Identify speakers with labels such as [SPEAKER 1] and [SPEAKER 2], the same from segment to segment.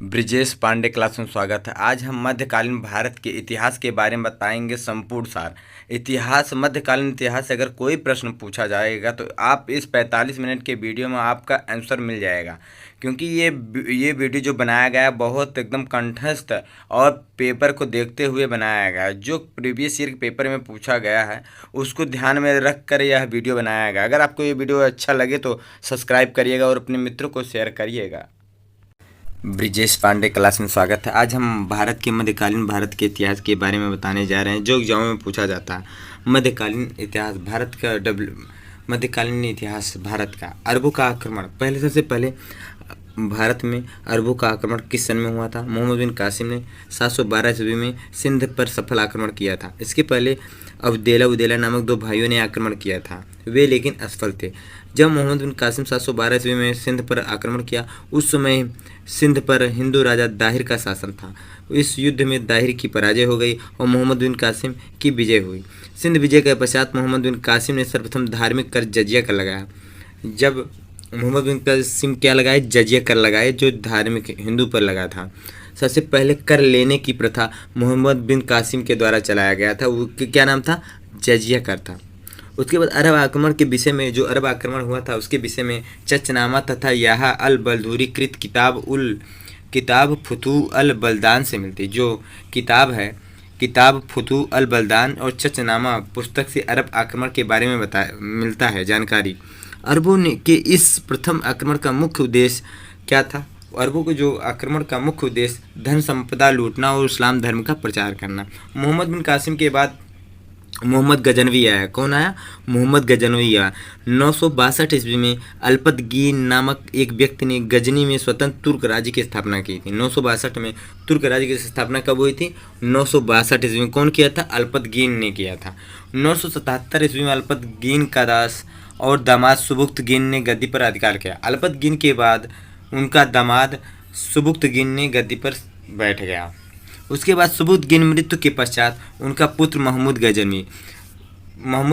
[SPEAKER 1] Brijesh Pandey class में स्वागत है। आज हम मध्यकालीन भारत के इतिहास के बारे में बताएंगे संपूर्ण सार। इतिहास, मध्यकालीन इतिहास से अगर कोई प्रश्न पूछा जाएगा तो आप इस 45 मिनट के वीडियो में आपका आंसर मिल जाएगा, क्योंकि ये वीडियो जो बनाया गया है बहुत एकदम कंठस्थ और पेपर को देखते हुए बनाया गया है। जो प्रीवियस ईयर के पेपर में पूछा गया है उसको ध्यान में रख कर यह वीडियो बनाया गया। अगर आपको ये वीडियो अच्छा लगे तो सब्सक्राइब करिएगा और अपने मित्रों को शेयर करिएगा। ब्रिजेश पांडे क्लास में स्वागत है। आज हम भारत के मध्यकालीन भारत के इतिहास के बारे में बताने जा रहे हैं, जो एग्जाम में पूछा जाता है। मध्यकालीन इतिहास भारत का मध्यकालीन इतिहास भारत का अरबों का आक्रमण। सबसे पहले भारत में अरबों का आक्रमण किस सन में हुआ था? मोहम्मद बिन कासिम ने 712 ईस्वी में सिंध पर सफल आक्रमण किया था। इसके पहले उदेला नामक दो भाइयों ने आक्रमण किया था, वे लेकिन असफल थे। जब मोहम्मद बिन कासिम 712 ईस्वी में सिंध पर आक्रमण किया, उस समय सिंध पर हिंदू राजा दाहिर का शासन था। इस युद्ध में दाहिर की पराजय हो गई और मोहम्मद बिन कासिम की विजय हुई। सिंध विजय के पश्चात मोहम्मद बिन कासिम ने सर्वप्रथम धार्मिक कर जजिया कर लगाया। जब मोहम्मद बिन कासिम क्या लगाए? जजिया कर लगाए, जो धार्मिक हिंदू पर लगा था। सबसे पहले कर लेने की प्रथा मोहम्मद बिन कासिम के द्वारा चलाया गया था, वो क्या नाम था? जजिया कर था। उसके बाद अरब आक्रमण के विषय में, जो अरब आक्रमण हुआ था उसके विषय में चचनामा तथा याहा अल बलदूरी कृत किताब फुतू अल बलदान से मिलती। जो किताब है, किताब फुतू अल बलदान और चचनामा पुस्तक से अरब आक्रमण के बारे में मिलता है जानकारी। अरबों ने के इस प्रथम आक्रमण का मुख्य उद्देश्य क्या था? अरबों के जो आक्रमण का मुख्य उद्देश्य धन संपदा लूटना और इस्लाम धर्म का प्रचार करना। मोहम्मद बिन कासिम के बाद मोहम्मद गजनवी आया। कौन आया? मोहम्मद गजनवी आया। 962 ईस्वी में अल्पतगीन नामक एक व्यक्ति ने गजनी में स्वतंत्र तुर्क राज्य की स्थापना की थी। 962 में तुर्क राज्य की स्थापना कब हुई थी? 962 ईस्वी में। कौन किया था? अल्पतगीन ने किया था। 977 ईस्वी में अल्पतगीन का दास और दामाद सुबुक्तगीन ने गद्दी पर अधिकार किया। अल्पतगीन के बाद उनका दामाद सुबुक्तगीन ने गद्दी पर बैठ गया। उसके बाद सुबुक्तगीन मृत्यु के पश्चात उनका पुत्र महमूद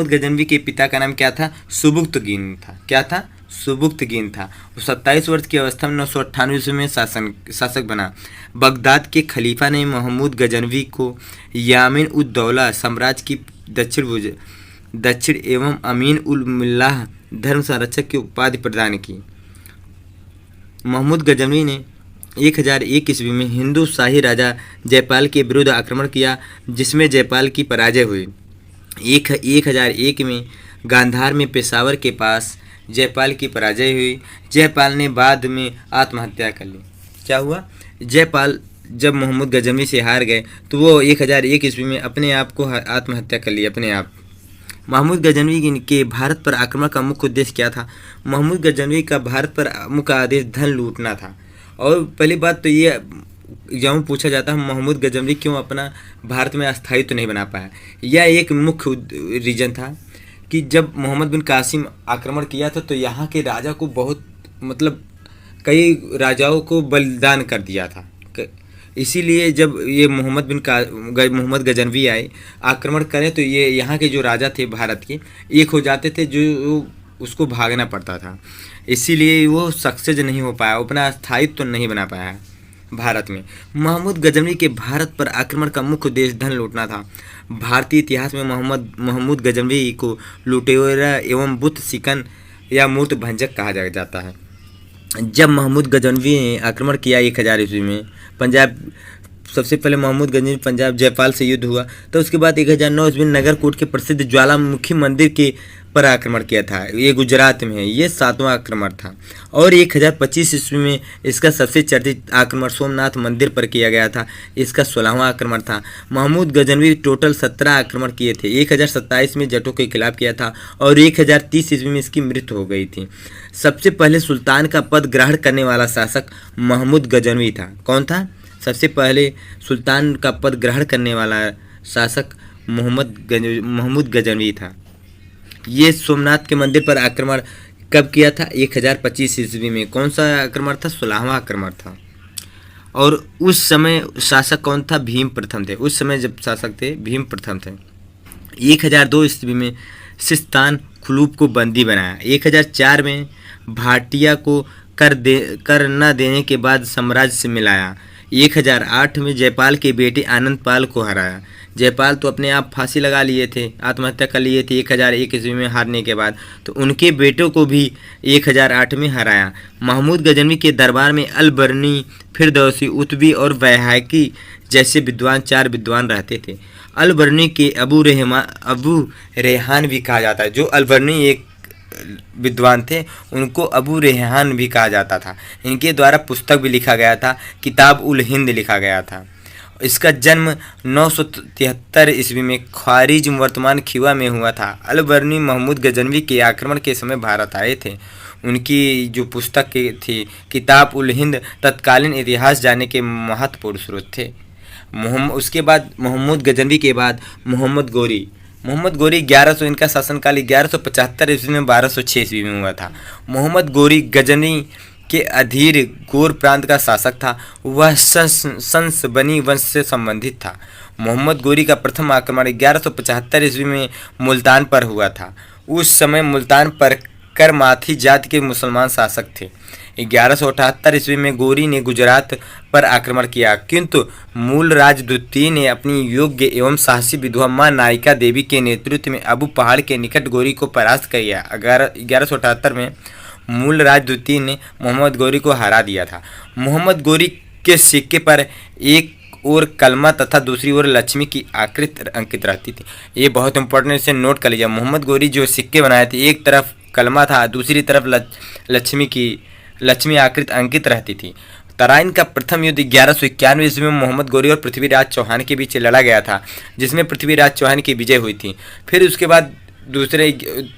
[SPEAKER 1] गजनवी के पिता का नाम क्या था? सुबुक्तगीन था। क्या था? सुबुक्तगीन था। 27 वर्ष की अवस्था में 998 ईस्वी में शासक बना। बगदाद के खलीफा ने महमूद गजनवी को यामिन उद दौला साम्राज्य की दक्षिण एवं अमीन उल मिल्लाह धर्म संरक्षक की उपाधि प्रदान की। महमूद गजनवी ने 1001 ईस्वी में हिंदू शाही राजा जयपाल के विरुद्ध आक्रमण किया, जिसमें जयपाल की पराजय हुई। 1001 में गांधार में पेशावर के पास जयपाल की पराजय हुई। जयपाल ने बाद में आत्महत्या कर ली। क्या हुआ? जयपाल जब मोहम्मद गजनवी से हार गए तो वो 1001 ईस्वी में अपने आप को आत्महत्या कर ली, अपने आप। महमूद गजनवी के भारत पर आक्रमण का मुख्य उद्देश्य क्या था? महमूद गजनवी का भारत पर मुख्य आदेश धन लूटना था। और पहली बात तो ये एग्जाम पूछा जाता है, महमूद गजनवी क्यों अपना भारत में अस्थायित्व तो नहीं बना पाया? यह एक मुख्य रीजन था कि जब मोहम्मद बिन कासिम आक्रमण किया था तो यहाँ के राजा को बहुत कई राजाओं को बलिदान कर दिया था। इसीलिए जब ये मोहम्मद गजनवी आए आक्रमण करें तो ये यहाँ के जो राजा थे भारत के एक हो जाते थे, जो उसको भागना पड़ता था। इसीलिए वो सक्सेस नहीं हो पाया, अपना स्थायित्व तो नहीं बना पाया भारत में। महमूद गजनवी के भारत पर आक्रमण का मुख्य उद्देश्य धन लूटना था। भारतीय इतिहास में महमूद गजनवी को लुटेरा एवं बुत सिकन या मूर्त भंजक कहा जाता है। जब महमूद गजनवी ने आक्रमण किया 1000 ईस्वी में पंजाब, सबसे पहले महमूद गजनवी पंजाब जयपाल से युद्ध हुआ। तो उसके बाद 1009 ईस्वी में नगरकोट के प्रसिद्ध ज्वालामुखी मंदिर के पर आक्रमण किया था। ये गुजरात में है, ये 7वां आक्रमण था। और 1025 ईस्वी में इसका सबसे चर्चित आक्रमण सोमनाथ मंदिर पर किया गया था, इसका 16वां आक्रमण था। महमूद गजनवी टोटल 17 आक्रमण किए थे। 1027 में जटों के खिलाफ किया था और 1030 ईस्वी में इसकी मृत्यु हो गई थी। सबसे पहले सुल्तान का पद ग्रहण करने वाला शासक महमूद गजनवी था। कौन था? सबसे पहले सुल्तान का पद ग्रहण करने वाला शासक महमूद गजनवी था। ये सोमनाथ के मंदिर पर आक्रमण कब किया था? 1025 ईस्वी में। कौन सा आक्रमण था? 16वां आक्रमण था। और उस समय शासक कौन था? भीम प्रथम थे। उस समय जब शासक थे भीम प्रथम थे। 1002 ईस्वी में सिस्तान खुलूब को बंदी बनाया। 1004 में भाटिया को कर न देने के बाद साम्राज्य से मिलाया। 1008 में जयपाल के बेटे आनंद पाल को हराया। जयपाल तो अपने आप फांसी लगा लिए थे, आत्महत्या कर लिए थे 1001 ईस्वी में हारने के बाद, तो उनके बेटों को भी 1008 में हराया। महमूद गजनवी के दरबार में अल बरनी, फिरदौसी, उतबी और बैहाकी जैसे विद्वान 4 विद्वान रहते थे। अल बरनी के अबू रेहान भी कहा जाता है। जो अल बरनी एक विद्वान थे उनको अबू रेहान भी कहा जाता था। इनके द्वारा पुस्तक भी लिखा गया था, किताब उल हिंद लिखा गया था। इसका जन्म 973 ईस्वी में ख्वारिज वर्तमान खिवा में हुआ था। अल बरनी महमूद गजनवी के आक्रमण के समय भारत आए थे। उनकी जो पुस्तक थी किताब उल हिंद तत्कालीन इतिहास जानने के महत्वपूर्ण स्रोत थे। उसके बाद महमूद गजनवी के बाद मोहम्मद गोरी 1100, इनका शासनकाल 1175 ईस्वी में 1206 ईस्वी में हुआ था। मोहम्मद गोरी गजनी के अधीर गोर प्रांत का शासक था। वह संस बनी वंश से संबंधित था। मोहम्मद गोरी का प्रथम आक्रमण 1175 ईस्वी में मुल्तान पर हुआ था। उस समय मुल्तान पर करमाथी जाति के मुसलमान शासक थे। 1178 ईस्वी में गोरी ने गुजरात पर आक्रमण किया, किंतु मूलराज द्वितीय ने अपनी योग्य एवं साहसी विधवा मां नायिका देवी के नेतृत्व में अबू पहाड़ के निकट गोरी को परास्त किया। 1178 में मूलराज द्वितीय ने मोहम्मद गोरी को हरा दिया था। मोहम्मद गोरी के सिक्के पर एक ओर कलमा तथा दूसरी ओर लक्ष्मी की आकृति अंकित रहती थी। ये बहुत इंपॉर्टेंट, इसे नोट कर लीजिए। मोहम्मद गोरी जो सिक्के बनाए थे, एक तरफ कलमा था, दूसरी तरफ लक्ष्मी आकृति अंकित रहती थी। तराइन का प्रथम युद्ध 1191 ईस्वी में मोहम्मद गोरी और पृथ्वीराज चौहान के बीच लड़ा गया था, जिसमें पृथ्वीराज चौहान की विजय हुई थी। फिर उसके बाद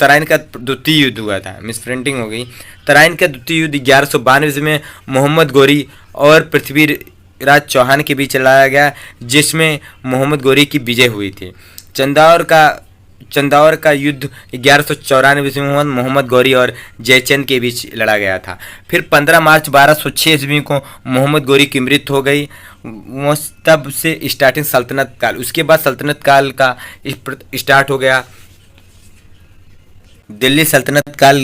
[SPEAKER 1] तराइन का द्वितीय युद्ध हुआ था, मिसप्रिंटिंग हो गई। तराइन का द्वितीय युद्ध 1192 ईस्वी में मोहम्मद गोरी और पृथ्वीराज चौहान के बीच लड़ाया गया, जिसमें मोहम्मद गोरी की विजय हुई थी। चंदौर का युद्ध 1194 ईस्वी में मोहम्मद गोरी और जयचंद के बीच लड़ा गया था। फिर 15 मार्च 1206 ईस्वी को मोहम्मद गोरी की मृत्यु हो गई। तब से स्टार्टिंग सल्तनत काल, उसके बाद सल्तनत काल का स्टार्ट हो गया। दिल्ली सल्तनत काल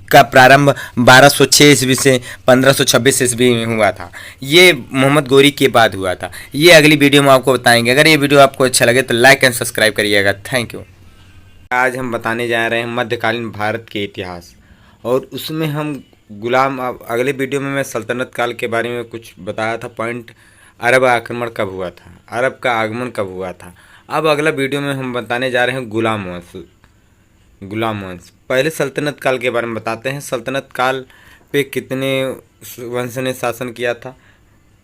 [SPEAKER 1] का प्रारंभ 1206 ईस्वी से 1526 ईस्वी में हुआ था। ये मोहम्मद गोरी के बाद हुआ था। ये अगली वीडियो में आपको बताएंगे। अगर ये वीडियो आपको अच्छा लगे तो लाइक एंड सब्सक्राइब करिएगा। Thank you. आज हम बताने जा रहे हैं मध्यकालीन भारत के इतिहास, और उसमें हम अगले वीडियो में मैं सल्तनत काल के बारे में कुछ बताया था पॉइंट, अरब आक्रमण कब हुआ था, अरब का आगमन कब हुआ था। अब अगला वीडियो में हम बताने जा रहे हैं गुलाम वंश। पहले सल्तनत काल के बारे में बताते हैं। सल्तनत काल पे कितने वंश ने शासन किया था?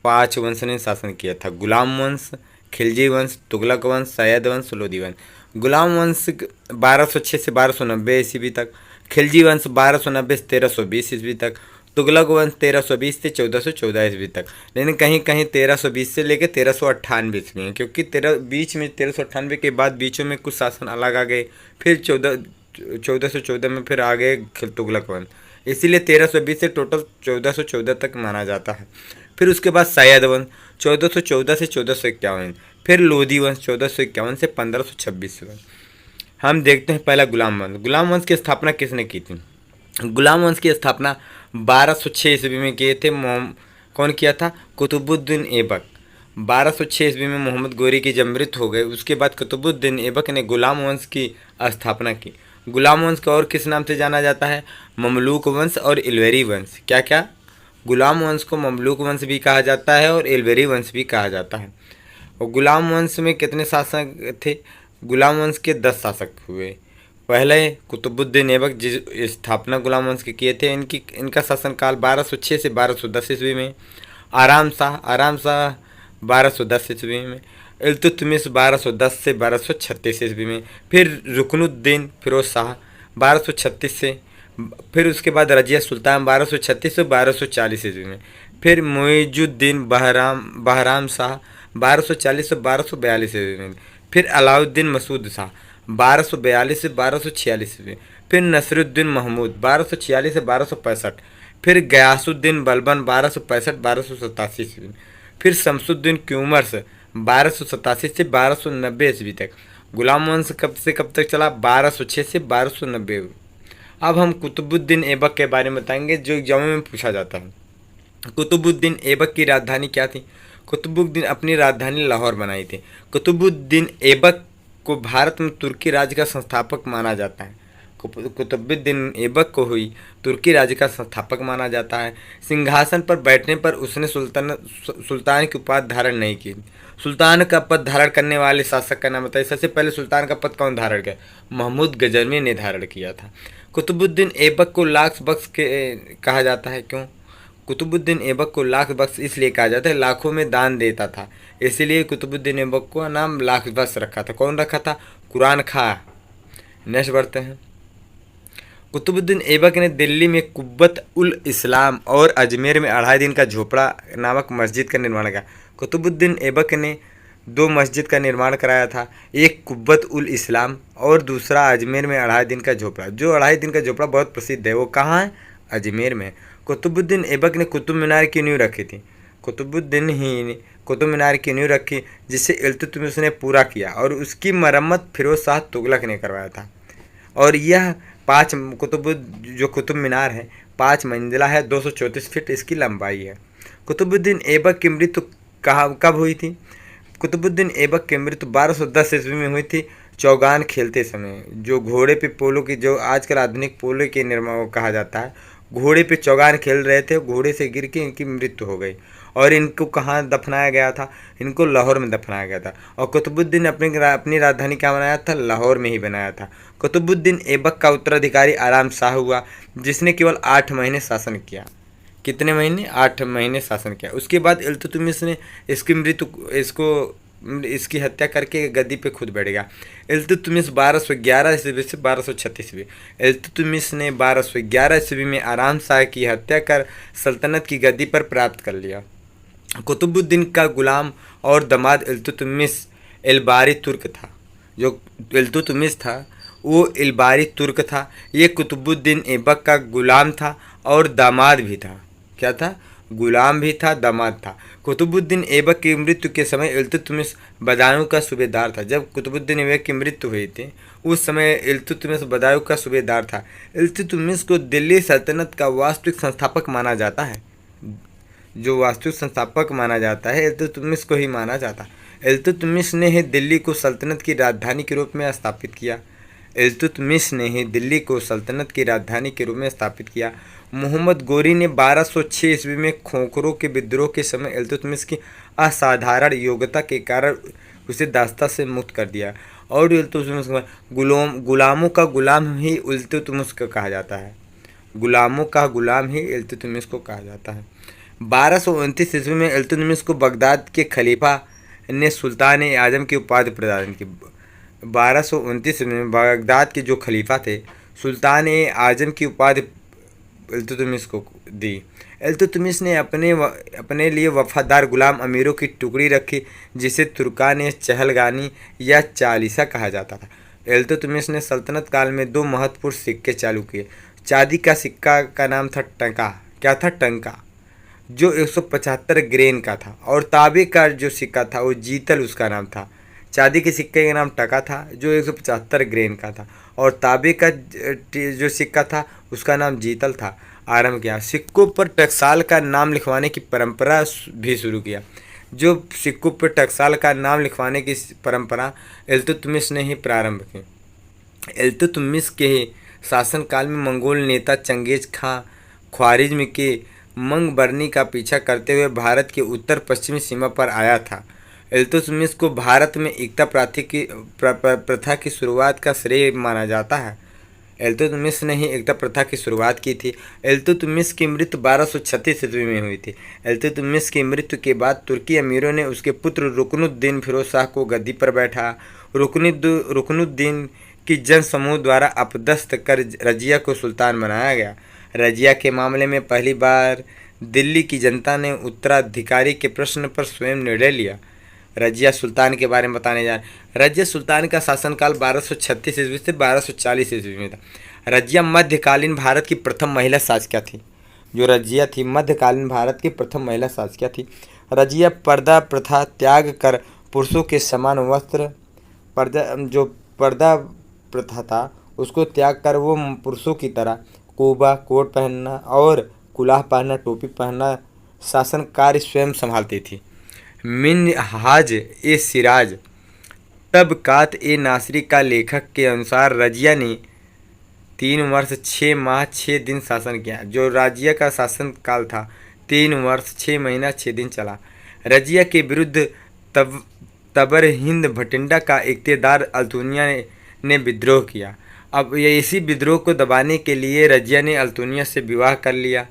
[SPEAKER 1] 5 वंश ने शासन किया था। गुलाम वंश, खिलजी वंश, तुगलक वंश, सैयद वंश, लोदी वंश। गुलाम वंश 1206 से 1290 ईस्वी तक, खिलजी वंश 1290 से 1320 ईस्वी तक, तुगलक वंश 1320 से 1414 ईस्वी तक। लेकिन कहीं कहीं 1320 से लेकर 1398 ईस्वी है, क्योंकि बीच में 1398 के बाद बीचों में कुछ शासन अलग आ गए। फिर 1414 में फिर आ गए तुगलक वंश, इसीलिए 1320 से टोटल 1414 तक माना जाता है। फिर उसके बाद सैयद वंश 1414 से 1451, फिर लोदी वंश 1451 से 1526 वंश। हम देखते हैं पहला गुलाम वंश। गुलाम वंश की स्थापना किसने की थी? गुलाम वंश की स्थापना 1206 ईस्वी में किए थे। कौन किया था? कुतुबुद्दीन ऐबक। 1206 ईस्वी में मोहम्मद गोरी की जब मृत्यु हो गई, उसके बाद कुतुबुद्दीन ऐबक ने गुलाम वंश की स्थापना की। गुलाम वंश को और किस नाम से जाना जाता है? ममलूक वंश और इलवेरी वंश। क्या क्या? गुलाम वंश को ममलूक वंश भी कहा जाता है और इलवेरी वंश भी कहा जाता है। और गुलाम वंश में कितने शासक थे? गुलाम वंश के 10 शासक हुए। पहले कुतुबुद्दीन ऐबक जिस स्थापना गुलाम वंश के किए थे, इनका शासनकाल 1206 से 1210 ईस्वी में। आराम शाह 1210 ईस्वी में। इल्तुतमिश 1210 से 1236 ईस्वी में। फिर रुकनुद्दीन फिरोज शाह 1236 से। फिर उसके बाद रजिया सुल्तान 1236 से 1240 ईस्वी में। फिर मुइजुद्दीन बहराम शाह 1240 से 1242 ईस्वी में। फिर अलाउद्दीन मसूद शाह 1242 से 1246 ईस्वी। फिर नसरुद्दीन महमूद 1246 से 1265। फिर गयासुद्दीन बलबन 1265-1287 ईस्वी। फिर शमसुद्दीन क्यूमर्स 1287 से 1290 ईस्वी तक। गुलाम वंश कब से कब तक चला? 1206 से 1290। अब हम कुतुबुद्दीन ऐबक के बारे में बताएंगे जो एग्जाम में पूछा जाता है। कुतुबुद्दीन ऐबक की राजधानी क्या थी? कुतुबुद्दीन अपनी राजधानी लाहौर बनाई थी। कुतुबुद्दीन ऐबक को भारत में तुर्की राज्य का संस्थापक माना जाता है। कुतुबुद्दीन ऐबक को हुई तुर्की राज्य का संस्थापक माना जाता है। सिंहासन पर बैठने पर उसने सुल्तान की उपाधि धारण नहीं की। सुल्तान का पद धारण करने वाले शासक का नाम बताइए। सबसे पहले सुल्तान का पद कौन धारण किया? महमूद गजनवी ने धारण किया था। कुतुबुद्दीन ऐबक को लाख बख्श के कहा जाता है। क्यों? कुतुबुद्दीन ऐबक को लाख बख्श इसलिए कहा जाता है, लाखों में दान देता था, इसलिए कुतुबुद्दीन ऐबक को नाम लाख बख्श रखा था। कौन रखा था? कुरान खां। नेक्स्ट बढ़ते हैं। कुतुबुद्दीन ऐबक ने दिल्ली में कुब्बत उल इस्लाम और अजमेर में 2.5 दिन का झोपड़ा नामक मस्जिद का निर्माण किया। कुतुबुद्दीन ऐबक ने 2 मस्जिद का निर्माण कराया था, एक कुब्बत उल इस्लाम और दूसरा अजमेर में 2.5 दिन का झोपड़ा। जो 2.5 दिन का झोपड़ा बहुत प्रसिद्ध है, वो कहाँ है? अजमेर में। कुतुबुद्दीन ऐबक ने कुतुब मीनार की नींव रखी थी। कुतुबुद्दीन ही ने कुतुब मीनार की नींव रखी, जिसे इल्तुतमिश ने पूरा किया और उसकी मरम्मत फिरोज शाह तुगलक ने करवाया था। और यह जो कुतुब मीनार है 5 मंजिला है, 234 फीट इसकी लंबाई है। कुतुबुद्दीन ऐबक की मृत्यु कब हुई थी? कुतुबुद्दीन ऐबक की मृत्यु 1210 ईस्वी में हुई थी, चौगान खेलते समय। जो घोड़े पे पोलो की, जो आजकल आधुनिक पोलो के निर्माण कहा जाता है, घोड़े पे चौगान खेल रहे थे, घोड़े से गिर के इनकी मृत्यु हो गई। और इनको कहाँ दफनाया गया था? इनको लाहौर में दफनाया गया था। और कुतुबुद्दीन अपनी राजधानी क्या बनाया था? लाहौर में ही बनाया था। कुतुबुद्दीन ऐबक का उत्तराधिकारी आराम शाह हुआ, जिसने केवल 8 महीने शासन किया। कितने महीने? 8 महीने शासन किया। उसके बाद इल्तुतमिश ने इसकी हत्या करके गद्दी पे खुद बैठ गया। इल्तुतमिश 1211 ईस्वी से 1236 ईस्वी। इल्तुतमिश ने 1211 ईस्वी में आराम शाह की हत्या कर सल्तनत की गद्दी पर प्राप्त कर लिया। कुतुबुद्दीन का गुलाम और दामाद इल्तुतमिश इलबारी तुर्क था। जो इल्तुतमिश था वो इलबारी तुर्क था। ये कुतुबुद्दीन ऐबक का गुलाम था और दामाद भी था। क्या था? गुलाम भी था, दामाद था। कुतुबुद्दीन ऐबक की मृत्यु के समय इल्तुतमिश बदायूं का सूबेदार था। जब कुतुबुद्दीन ऐबक की मृत्यु हुई थी उस समय इल्तुतमिश बदायूं का सूबेदार था। इल्तुतमिश को दिल्ली सल्तनत का वास्तविक संस्थापक माना जाता है। जो वास्तविक संस्थापक माना जाता है इल्तुतमिश को ही माना जाता है। इल्तुतमिश ने ही दिल्ली को सल्तनत की राजधानी के रूप में स्थापित किया। इल्तुतमिश ने ही दिल्ली को सल्तनत की राजधानी के रूप में स्थापित किया। मोहम्मद गोरी ने 1206 ईस्वी में खोखरों के विद्रोह के समय इल्तुतमिश की असाधारण योग्यता के कारण उसे दास्ता से मुक्त कर दिया। और इल्तुतमिश गुलामों का गुलाम ही इल्तुतमिश को कहा जाता है। गुलामों का गुलाम ही इल्तुतमिश को कहा जाता है। 1229 ईस्वी में इल्तुतमिश को बगदाद के खलीफा ने सुल्तान ए आजम की उपाधि प्रदान की। 1229 में बगदाद के जो खलीफा थे, सुल्तान ए आजम की उपाधि इल्तुतमिश को दी। इल्तुतमिश ने अपने लिए वफादार गुलाम अमीरों की टुकड़ी रखी, जिसे तुर्कान चहलगानी या चालीसा कहा जाता था। इल्तुतमिश ने सल्तनत काल में 2 महत्वपूर्ण सिक्के चालू किए। चांदी का सिक्का का नाम था टंका। क्या था? टंका, जो 175 ग्रेन का था। और तांबे का जो सिक्का था वो जीतल उसका नाम था। चांदी के सिक्के का नाम टका था, जो 175 ग्रेन का था। और तांबे का जो सिक्का था उसका नाम जीतल था। आरंभ किया। सिक्कों पर टकसाल का नाम लिखवाने की परंपरा भी शुरू किया। जो सिक्कों पर टकसाल का नाम लिखवाने की परंपरा इल्तुतमिश ने ही प्रारंभ की। इल्तुतमिश के शासनकाल में मंगोल नेता चंगेज खां ख्वारिज्म के मंगबरनी का पीछा करते हुए भारत की उत्तर पश्चिमी सीमा पर आया था। इल्तुतमिश को भारत में एकता प्रथा की शुरुआत का श्रेय माना जाता है। इल्तुतमिश ने ही एकता प्रथा की शुरुआत की थी। इल्तुतमिश की मृत्यु 1236 ईस्वी में हुई थी। इल्तुतमिश की मृत्यु के बाद तुर्की अमीरों ने उसके पुत्र रुकनुद्दीन फिरोज शाह को गद्दी पर बैठा। रुकनुद्दीन की जन समूह द्वारा अपदस्थ कर रजिया को सुल्तान बनाया गया। रजिया के मामले में पहली बार दिल्ली की जनता ने उत्तराधिकारी के प्रश्न पर स्वयं निर्णय लिया। रजिया सुल्तान के बारे में बताने जा रहे हैं। रजिया सुल्तान का शासनकाल 1236 ईस्वी से 1240 ईस्वी में था। रजिया मध्यकालीन भारत की प्रथम महिला शासकिया थी। जो रजिया थी मध्यकालीन भारत की प्रथम महिला शासकिया थी। रजिया पर्दा प्रथा त्याग कर पुरुषों के समान वस्त्र, पर्दा प्रथा था उसको त्याग कर वो पुरुषों की तरह कोबा कोट पहनना और कुलाह पहनना, टोपी पहनना, शासन कार्य स्वयं संभालती थी। मिनहाज ए सिराज तबकात ए नासरी का लेखक के अनुसार रजिया ने 3 वर्ष 6 माह 6 दिन शासन किया। जो रजिया का शासन काल था 3 वर्ष 6 महीना 6 दिन चला। रजिया के विरुद्ध तब तबर हिंद भटिंडा का इख्तियार अल्तुनिया ने विद्रोह किया। अब ये इसी विद्रोह को दबाने के लिए रजिया ने अल्तुनिया से विवाह कर लिया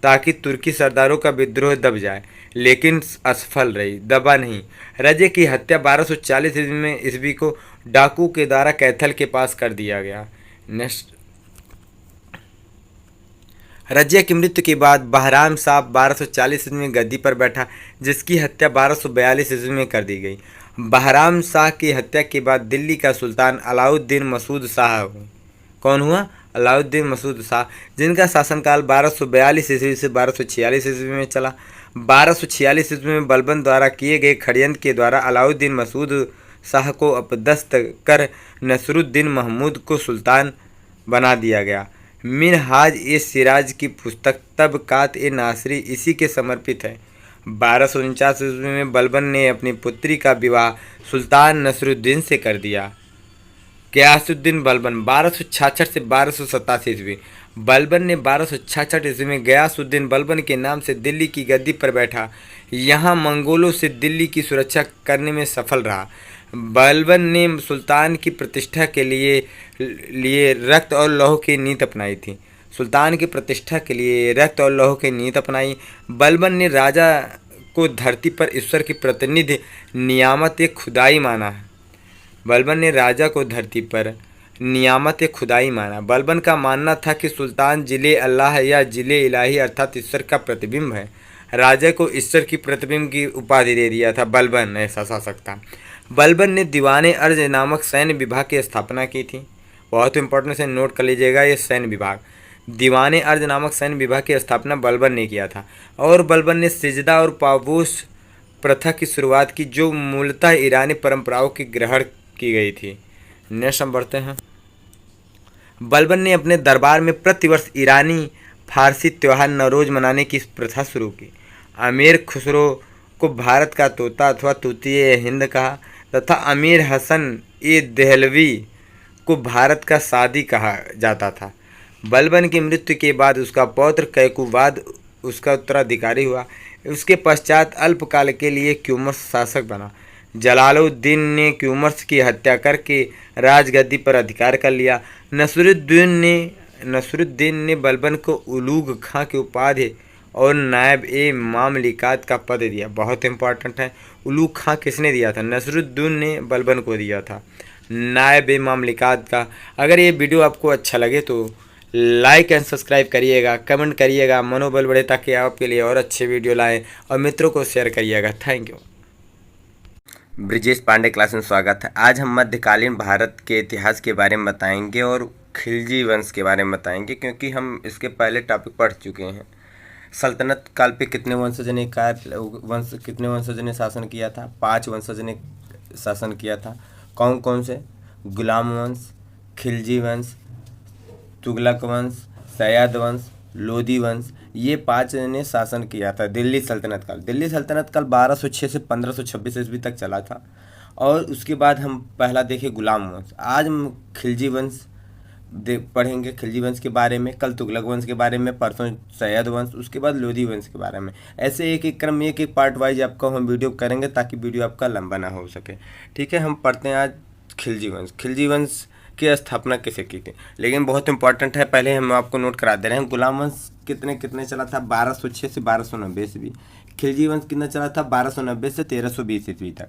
[SPEAKER 1] ताकि तुर्की सरदारों का विद्रोह दब जाए, लेकिन असफल रही, दबा नहीं। रजिया की हत्या 1240 ईस्वी में ईस्वी को डाकू के द्वारा कैथल के पास कर दिया गया। नेक्स्ट, रजिया की मृत्यु के बाद बहराम शाह 1240 ईस्वी में गद्दी पर बैठा, जिसकी हत्या 1242 ईस्वी में कर दी गई। बहराम शाह की हत्या के बाद दिल्ली का सुल्तान अलाउद्दीन मसूद शाह हुआ। कौन हुआ? अलाउद्दीन मसूद शाह, जिनका शासनकाल 1242 ईस्वी से 1246 ईस्वी में चला। 1246 ईस्वी में बलबन द्वारा किए गए षड्यंत्र के द्वारा अलाउद्दीन मसूद शाह को अपदस्थ कर नसरुद्दीन महमूद को सुल्तान बना दिया गया। मिनहाज ए सिराज की पुस्तक तबकात ए नासरी इसी के समर्पित है। 1249 ईस्वी में बलबन ने अपनी पुत्री का विवाह सुल्तान नसरुद्दीन से कर दिया। गयासुद्दीन बलबन 1266 से 1287 ईस्वी। बलबन ने 1266 ईस्वी में गयासुद्दीन बलबन के नाम से दिल्ली की गद्दी पर बैठा। यहाँ मंगोलों से दिल्ली की सुरक्षा करने में सफल रहा। बलबन ने सुल्तान की प्रतिष्ठा के लिए रक्त और लौह की नीति अपनाई थी। सुल्तान की प्रतिष्ठा के लिए रक्त और लौह की नीति अपनाई। बलबन ने राजा को धरती पर ईश्वर की प्रतिनिधि नियामत खुदाई माना है। बलबन ने राजा को धरती पर नियामत खुदाई माना। बलबन का मानना था कि सुल्तान जिले अल्लाह या जिले इलाही अर्थात ईश्वर का प्रतिबिंब है। राजा को ईश्वर की प्रतिबिंब की उपाधि दे दिया था बलबन, ऐसा शासक था। बलबन ने दीवाने अर्ज नामक सैन्य विभाग की स्थापना की थी। बहुत इंपॉर्टेंट से नोट कर लीजिएगा, ये सैन्य विभाग, दीवाने अर्ज नामक सैन्य विभाग की स्थापना बलबन ने किया था। और बलबन ने सिजदा और पाबूस प्रथा की शुरुआत की, जो मूलतः ईरानी परंपराओं की ग्रहण की गई थी। नेक्स्ट हम बढ़ते हैं। बलबन ने अपने दरबार में प्रतिवर्ष ईरानी फारसी त्यौहार नवरोज मनाने की प्रथा शुरू की। अमीर खुसरो को भारत का तोता अथवा तूतीय हिंद कहा तथा अमीर हसन ए देहलवी को भारत का सादी कहा जाता था। बलबन की मृत्यु के बाद उसका पौत्र कैकुबाद उसका उत्तराधिकारी हुआ। उसके पश्चात अल्पकाल के लिए क्यूमर्स शासक बना। जलालुद्दीन ने क्यूमर्स की हत्या करके राजगद्दी पर अधिकार कर लिया। नसरुद्दीन ने बलबन को उलूग खां की उपाधि और नायब ए मामलिकात का पद दिया। बहुत इंपॉर्टेंट है, उलूग खां किसने दिया था? नसरुद्दीन ने बलबन को दिया था नायब ए मामलिकात का। अगर ये वीडियो आपको अच्छा लगे तो लाइक एंड सब्सक्राइब करिएगा, कमेंट करिएगा, मनोबल बढ़े ताकि आपके लिए और अच्छे वीडियो लाएं, और मित्रों को शेयर करिएगा। Thank you. Brijesh Pandey class में स्वागत है। आज हम मध्यकालीन भारत के इतिहास के बारे में बताएंगे और खिलजी वंश के बारे में बताएंगे, क्योंकि हम इसके पहले टॉपिक पढ़ चुके हैं। सल्तनत काल पे कितने वंशज ने शासन किया था? 5 वंशज ने शासन किया था। कौन कौन से? गुलाम वंश, खिलजी वंश, तुगलक वंश, सैयद वंश, लोदी वंश, ये 5 ने शासन किया था दिल्ली सल्तनत काल। दिल्ली सल्तनत काल 1206 से 1526 ईस्वी तक चला था। और उसके बाद हम पहला देखें गुलाम वंश। आज हम खिलजी वंश पढ़ेंगे, खिलजी वंश के बारे में, कल तुगलक वंश के बारे में, परसों सैयद वंश, उसके बाद लोदी वंश के बारे में। ऐसे एक एक क्रम में एक एक पार्ट वाइज आपको हम वीडियो करेंगे ताकि वीडियो आपका लंबा ना हो सके। ठीक है, हम पढ़ते हैं आज खिलजी वंश। खिलजी वंश की स्थापना कैसे की थी, लेकिन बहुत इंपॉर्टेंट है, पहले हम आपको नोट करा दे रहे हैं। गुलाम वंश कितने चला था? 1206 से 1290 ईस्वी। खिलजी वंश कितना चला था? 1290 से 1320 ईस्वी तक।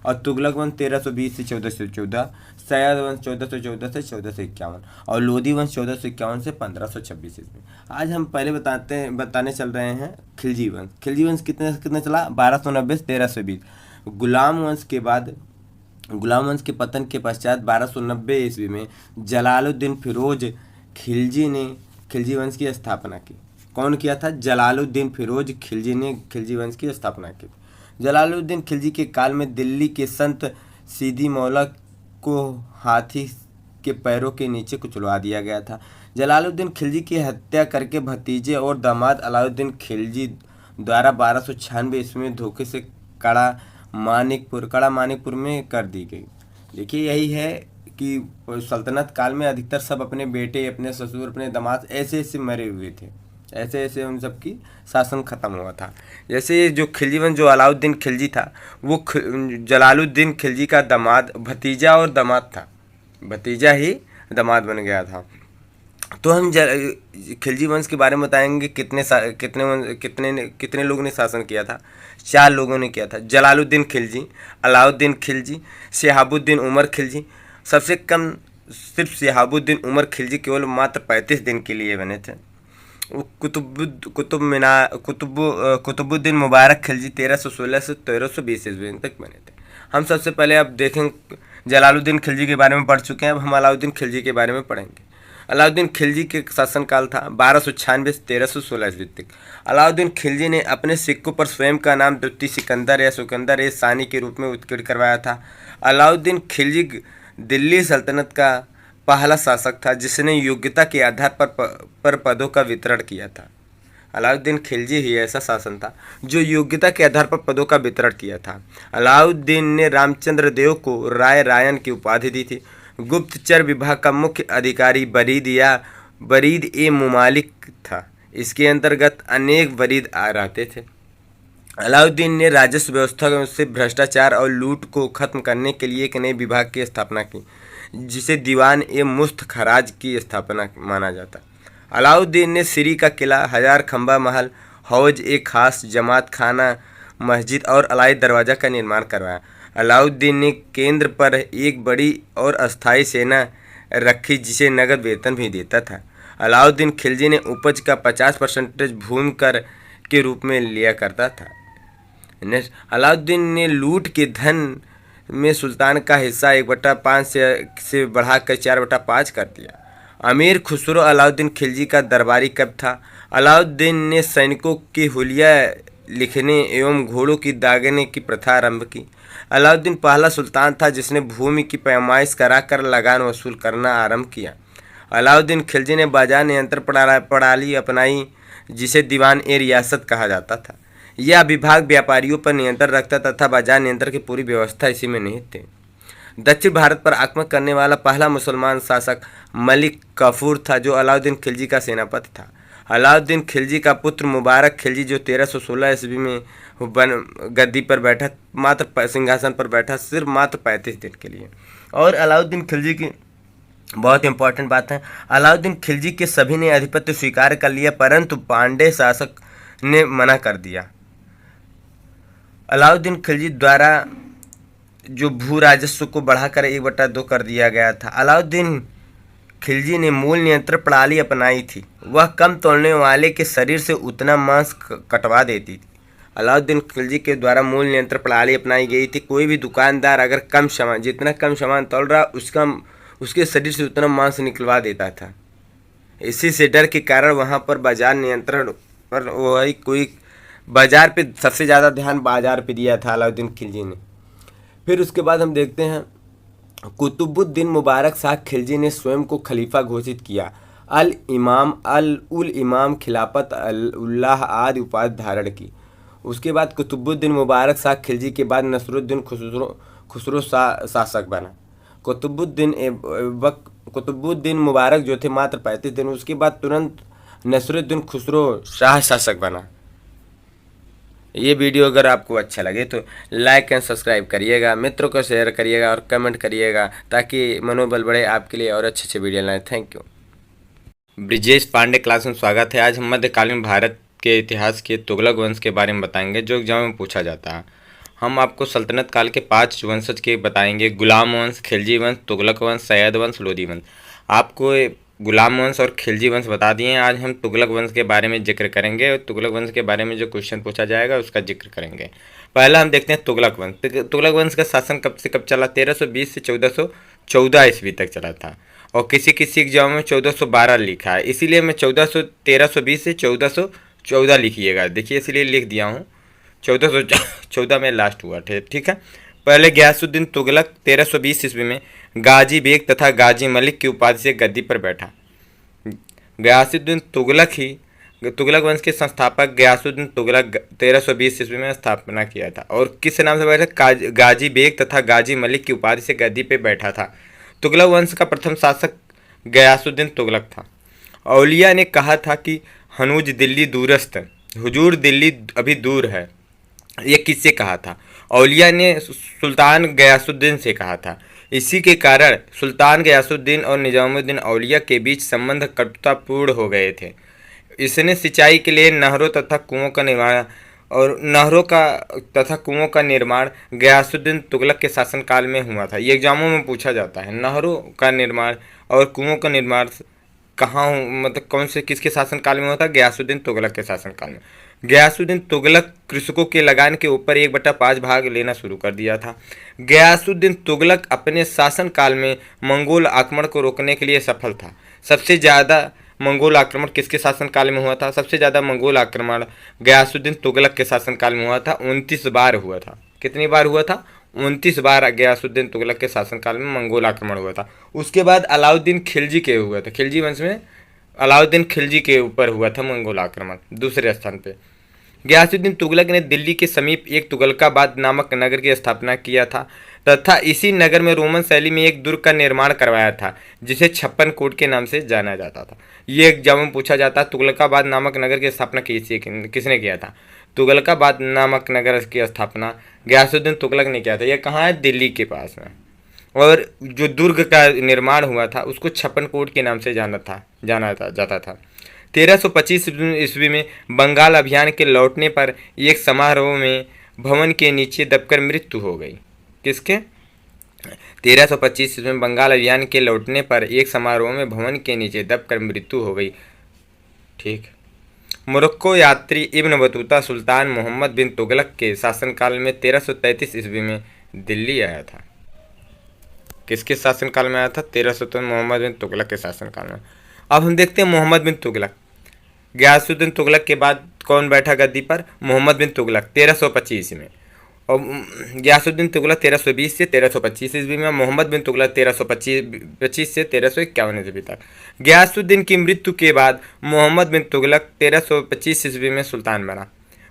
[SPEAKER 1] और तुगलक वंश 1320 से 1414, सैयद वंश 1414 से 1451 और लोदी वंश 1451 से 1526 ईस्वी। आज हम पहले बताने चल रहे हैं खिलजी वंश। खिलजी वंश कितने चला? 1290 से 1320। गुलाम वंश के पतन के पश्चात 1290 ईस्वी में जलालुद्दीन फिरोज खिलजी ने खिलजी वंश की स्थापना की। कौन किया था? जलालुद्दीन फिरोज खिलजी ने खिलजी वंश की स्थापना की। जलालुद्दीन खिलजी के काल में दिल्ली के संत सीदी मौला को हाथी के पैरों के नीचे कुचलवा दिया गया था। जलालुद्दीन खिलजी की हत्या करके भतीजे और दामाद अलाउद्दीन खिलजी द्वारा 1296 ईस्वी में धोखे से कड़ा मानिकपुर में कर दी गई। देखिए यही है कि सल्तनत काल में अधिकतर सब अपने बेटे, अपने ससुर, अपने दामाद ऐसे ऐसे मरे हुए थे, ऐसे ऐसे उन सब की शासन खत्म हुआ था। जैसे जो खिलजी वंश, जो अलाउद्दीन खिलजी था वो जलालुद्दीन खिलजी का दामाद, भतीजा और दामाद था, भतीजा ही दामाद बन गया था। तो हम खिलजी वंश के बारे में बताएंगे कितने लोगों ने शासन किया था। 4 लोगों ने किया था, जलालुद्दीन खिलजी, अलाउद्दीन खिलजी, शिहाबुद्दीन उमर खिलजी। सबसे कम सिर्फ शिहाबुद्दीन उमर खिलजी केवल मात्र 35 दिन के लिए बने थे। कुतुबुद्दीन मुबारक खिलजी 1316 से 1320 ईस्वी तक बने थे। हम सबसे पहले अब देखें, जलालुद्दीन खिलजी के बारे में पढ़ चुके हैं, अब हम अलाउद्दीन खिलजी के बारे में पढ़ेंगे। अलाउद्दीन खिलजी के शासनकाल था 1296 से 1316 ईस्वी तक। अलाउद्दीन खिलजी ने अपने सिक्कों पर स्वयं का नाम द्वितीय सिकंदर या सिकंदर ए सानी के रूप में उत्कीर्ण करवाया था। अलाउद्दीन खिलजी दिल्ली सल्तनत का पहला शासक था जिसने योग्यता के आधार पर पदों का वितरण किया था। अलाउद्दीन खिलजी ही ऐसा शासन था जो योग्यता के आधार पर पदों का वितरण किया था। अलाउद्दीन ने रामचंद्र देव को राय रायन की उपाधि दी थी। गुप्तचर विभाग का मुख्य अधिकारी बरीद ए मुमालिक था। इसके अंतर्गत अनेक बरीद रहते थे। अलाउद्दीन ने राजस्व व्यवस्था से भ्रष्टाचार और लूट को खत्म करने के लिए एक नए विभाग की स्थापना की जिसे दीवान ए मुफ्त खराज की स्थापना माना जाता। अलाउद्दीन ने सिरी का किला, 1000 खंबा महल, हौज ए खास, जमात खाना, मस्जिद और अलाई दरवाज़ा का निर्माण करवाया। अलाउद्दीन ने केंद्र पर एक बड़ी और अस्थायी सेना रखी जिसे नगद वेतन भी देता था। अलाउद्दीन खिलजी ने उपज का 50% भूमि कर के रूप में लिया करता था। अलाउद्दीन ने लूट के धन में सुल्तान का हिस्सा 1/5 से बढ़ाकर 4/5 कर दिया। अमीर खुसरो अलाउद्दीन खिलजी का दरबारी कब था। अलाउद्दीन ने सैनिकों की हुलिया लिखने एवं घोड़ों की दागने की प्रथा आरंभ की। अलाउद्दीन पहला सुल्तान था जिसने भूमि की पैमाइश कराकर लगान वसूल करना आरंभ किया। अलाउद्दीन खिलजी ने बाजार नियंत्रण प्रणाली अपनाई जिसे दीवान ए रियासत कहा जाता था। यह विभाग व्यापारियों पर नियंत्रण रखता तथा बाजार नियंत्रण की पूरी व्यवस्था इसी में निहित थी। दक्षिण भारत पर आक्रमण करने वाला पहला मुसलमान शासक मलिक काफूर था जो अलाउद्दीन खिलजी का सेनापति था। अलाउद्दीन खिलजी का पुत्र मुबारक खिलजी जो 1316 ईस्वी में गद्दी पर बैठा, मात्र सिंहासन पर बैठा सिर्फ मात्र 35 दिन के लिए। और अलाउद्दीन खिलजी की बहुत इंपॉर्टेंट बात है, अलाउद्दीन खिलजी के सभी ने आधिपत्य स्वीकार कर लिया परंतु पांडे शासक ने मना कर दिया। अलाउद्दीन खिलजी द्वारा जो भू राजस्व को बढ़ाकर 1/2 कर दिया गया था। अलाउद्दीन खिलजी ने मूल नियंत्रण प्रणाली अपनाई थी। वह कम तोड़ने वाले के शरीर से उतना मांस कटवा देती थी। अलाउद्दीन खिलजी के द्वारा मूल नियंत्रण प्रणाली अपनाई गई थी। कोई भी दुकानदार अगर जितना कम सामान तोल रहा उसके शरीर से उतना मांस निकलवा देता था। इसी से डर के कारण वहाँ पर बाजार नियंत्रण पर वही कोई बाजार पे सबसे ज़्यादा ध्यान बाजार पे दिया था अलाउद्दीन खिलजी ने। फिर उसके बाद हम देखते हैं कुतुबुद्दीन मुबारक शाह खिलजी ने स्वयं को खलीफा घोषित किया। अल उल इमाम खिलाफत उल्लाह आदि उपाधि धारण की। उसके बाद कुतुबुद्दीन मुबारक शाह खिलजी के बाद नसरुद्दीन खुसरो शासक बना। कुतुबुद्दीन मुबारक जो थे मात्र 35 दिन, उसके बाद तुरंत नसरुद्दीन खुसरो शाह शासक बना। ये वीडियो अगर आपको अच्छा लगे तो लाइक एंड सब्सक्राइब करिएगा, मित्रों को शेयर करिएगा और कमेंट करिएगा ताकि मनोबल बढ़े आपके लिए और अच्छे वीडियो लाएं। Thank you. Brijesh Pandey class में स्वागत है। आज हम मध्यकालीन भारत के इतिहास के तुगलक वंश के बारे में बताएंगे जो एग्जाम में पूछा जाता है। हम आपको सल्तनत काल के 5 वंशज के बताएंगे: गुलाम वंश, खिलजी वंश, तुगलक वंश, सैयद वंश, लोदी वंश। आपको गुलाम वंश और खिलजी वंश बता दिए हैं। आज हम तुगलक वंश के बारे में जिक्र करेंगे और तुगलक वंश के बारे में जो क्वेश्चन पूछा जाएगा उसका जिक्र करेंगे। पहला हम देखते हैं तुगलक वंश। तुगलक वंश का शासन कब से कब चला? 1320 से 1414 ईस्वी तक चला था और किसी किसी एग्जाम में 1412 लिखा है, इसीलिए मैं 1320 से 1414 लिखिएगा। देखिए इसलिए लिख दिया हूँ, 1414 में लास्ट हुआ। ठीक है। पहले गयासुद्दीन तुगलक 1320 ईस्वी में गाजी बेग तथा गाजी मलिक की उपाधि से गद्दी पर बैठा। गयासुद्दीन तुगलक वंश के संस्थापक गयासुद्दीन तुगलक 1320 ईस्वी में स्थापना किया था और किस नाम से बैठा? गाजी बेग तथा गाजी मलिक की उपाधि से गद्दी पे बैठा था। तुगलक वंश का प्रथम शासक गयासुद्दीन तुगलक था। औलिया ने कहा था कि हनूज दिल्ली दूरस्थ, हुजूर दिल्ली अभी दूर है। ये किससे कहा था? औलिया ने सुल्तान गयासुद्दीन से कहा था। इसी के कारण सुल्तान गयासुद्दीन और निजामुद्दीन औलिया के बीच संबंध कटुतापूर्ण हो गए थे। इसने सिंचाई के लिए नहरों तथा कुओं का निर्माण गयासुद्दीन तुगलक के शासनकाल में हुआ था। ये एग्जामों में पूछा जाता है, नहरों का निर्माण और कुओं का निर्माण कहाँ, मतलब कौन से किसके शासनकाल में हुआ था? गयासुद्दीन तुगलक के शासनकाल में। गयासुद्दीन तुगलक कृषकों के लगान के ऊपर 1/5 भाग लेना शुरू कर दिया था। गयासुद्दीन तुगलक अपने शासनकाल में मंगोल आक्रमण को रोकने के लिए सफल था। सबसे ज़्यादा मंगोल आक्रमण किसके शासनकाल में हुआ था? सबसे ज़्यादा मंगोल आक्रमण गयासुद्दीन तुगलक के शासनकाल में हुआ था। 29 बार हुआ था। कितनी बार हुआ था? 29 बार गयासुद्दीन तुगलक के शासनकाल में मंगोल आक्रमण हुआ था। उसके बाद अलाउद्दीन खिलजी के हुआ था। खिलजी वंश में अलाउद्दीन खिलजी के ऊपर हुआ था मंगोल आक्रमण। दूसरे स्थान पे गयासुद्दीन तुगलक ने दिल्ली के समीप एक तुगलकाबाद नामक नगर की स्थापना किया था तथा इसी नगर में रोमन शैली में एक दुर्ग का निर्माण करवाया था जिसे 56 कोट के नाम से जाना जाता था। ये एग्जाम में पूछा जाता है, तुगलकाबाद नामक नगर की स्थापना किसने किया था? तुगलकाबाद नामक नगर की स्थापना गयासुद्दीन तुगलक ने किया था। यह कहाँ है? दिल्ली के पास में। और जो दुर्ग का निर्माण हुआ था उसको 56 कोट के नाम से जाना जाता था। 1325 ईस्वी में बंगाल अभियान के लौटने पर एक समारोह में भवन के नीचे दबकर मृत्यु हो गई। किसके? 1325 ईस्वी में बंगाल अभियान के लौटने पर एक समारोह में भवन के नीचे दबकर मृत्यु हो गई। ठीक। मोरक्को यात्री इब्न बतूता सुल्तान मोहम्मद बिन तुगलक के शासनकाल में 1333 ईस्वी में दिल्ली आया था। किसके शासनकाल में आया था? 1333 मोहम्मद बिन तुगलक के शासनकाल में। अब हम देखते हैं मोहम्मद बिन तुगलक। गयासुद्दीन तुगलक के बाद कौन बैठा गद्दी पर? मोहम्मद बिन तुगलक 1325 में। और गयासुद्दीन तुगलक 1320 से 1325 ईस्वी में। मोहम्मद बिन तुगलक 1325 से 1351 ईस्वी तक। गयासुद्दीन की मृत्यु के बाद मोहम्मद बिन तुगलक 1325 ईस्वी में सुल्तान बना।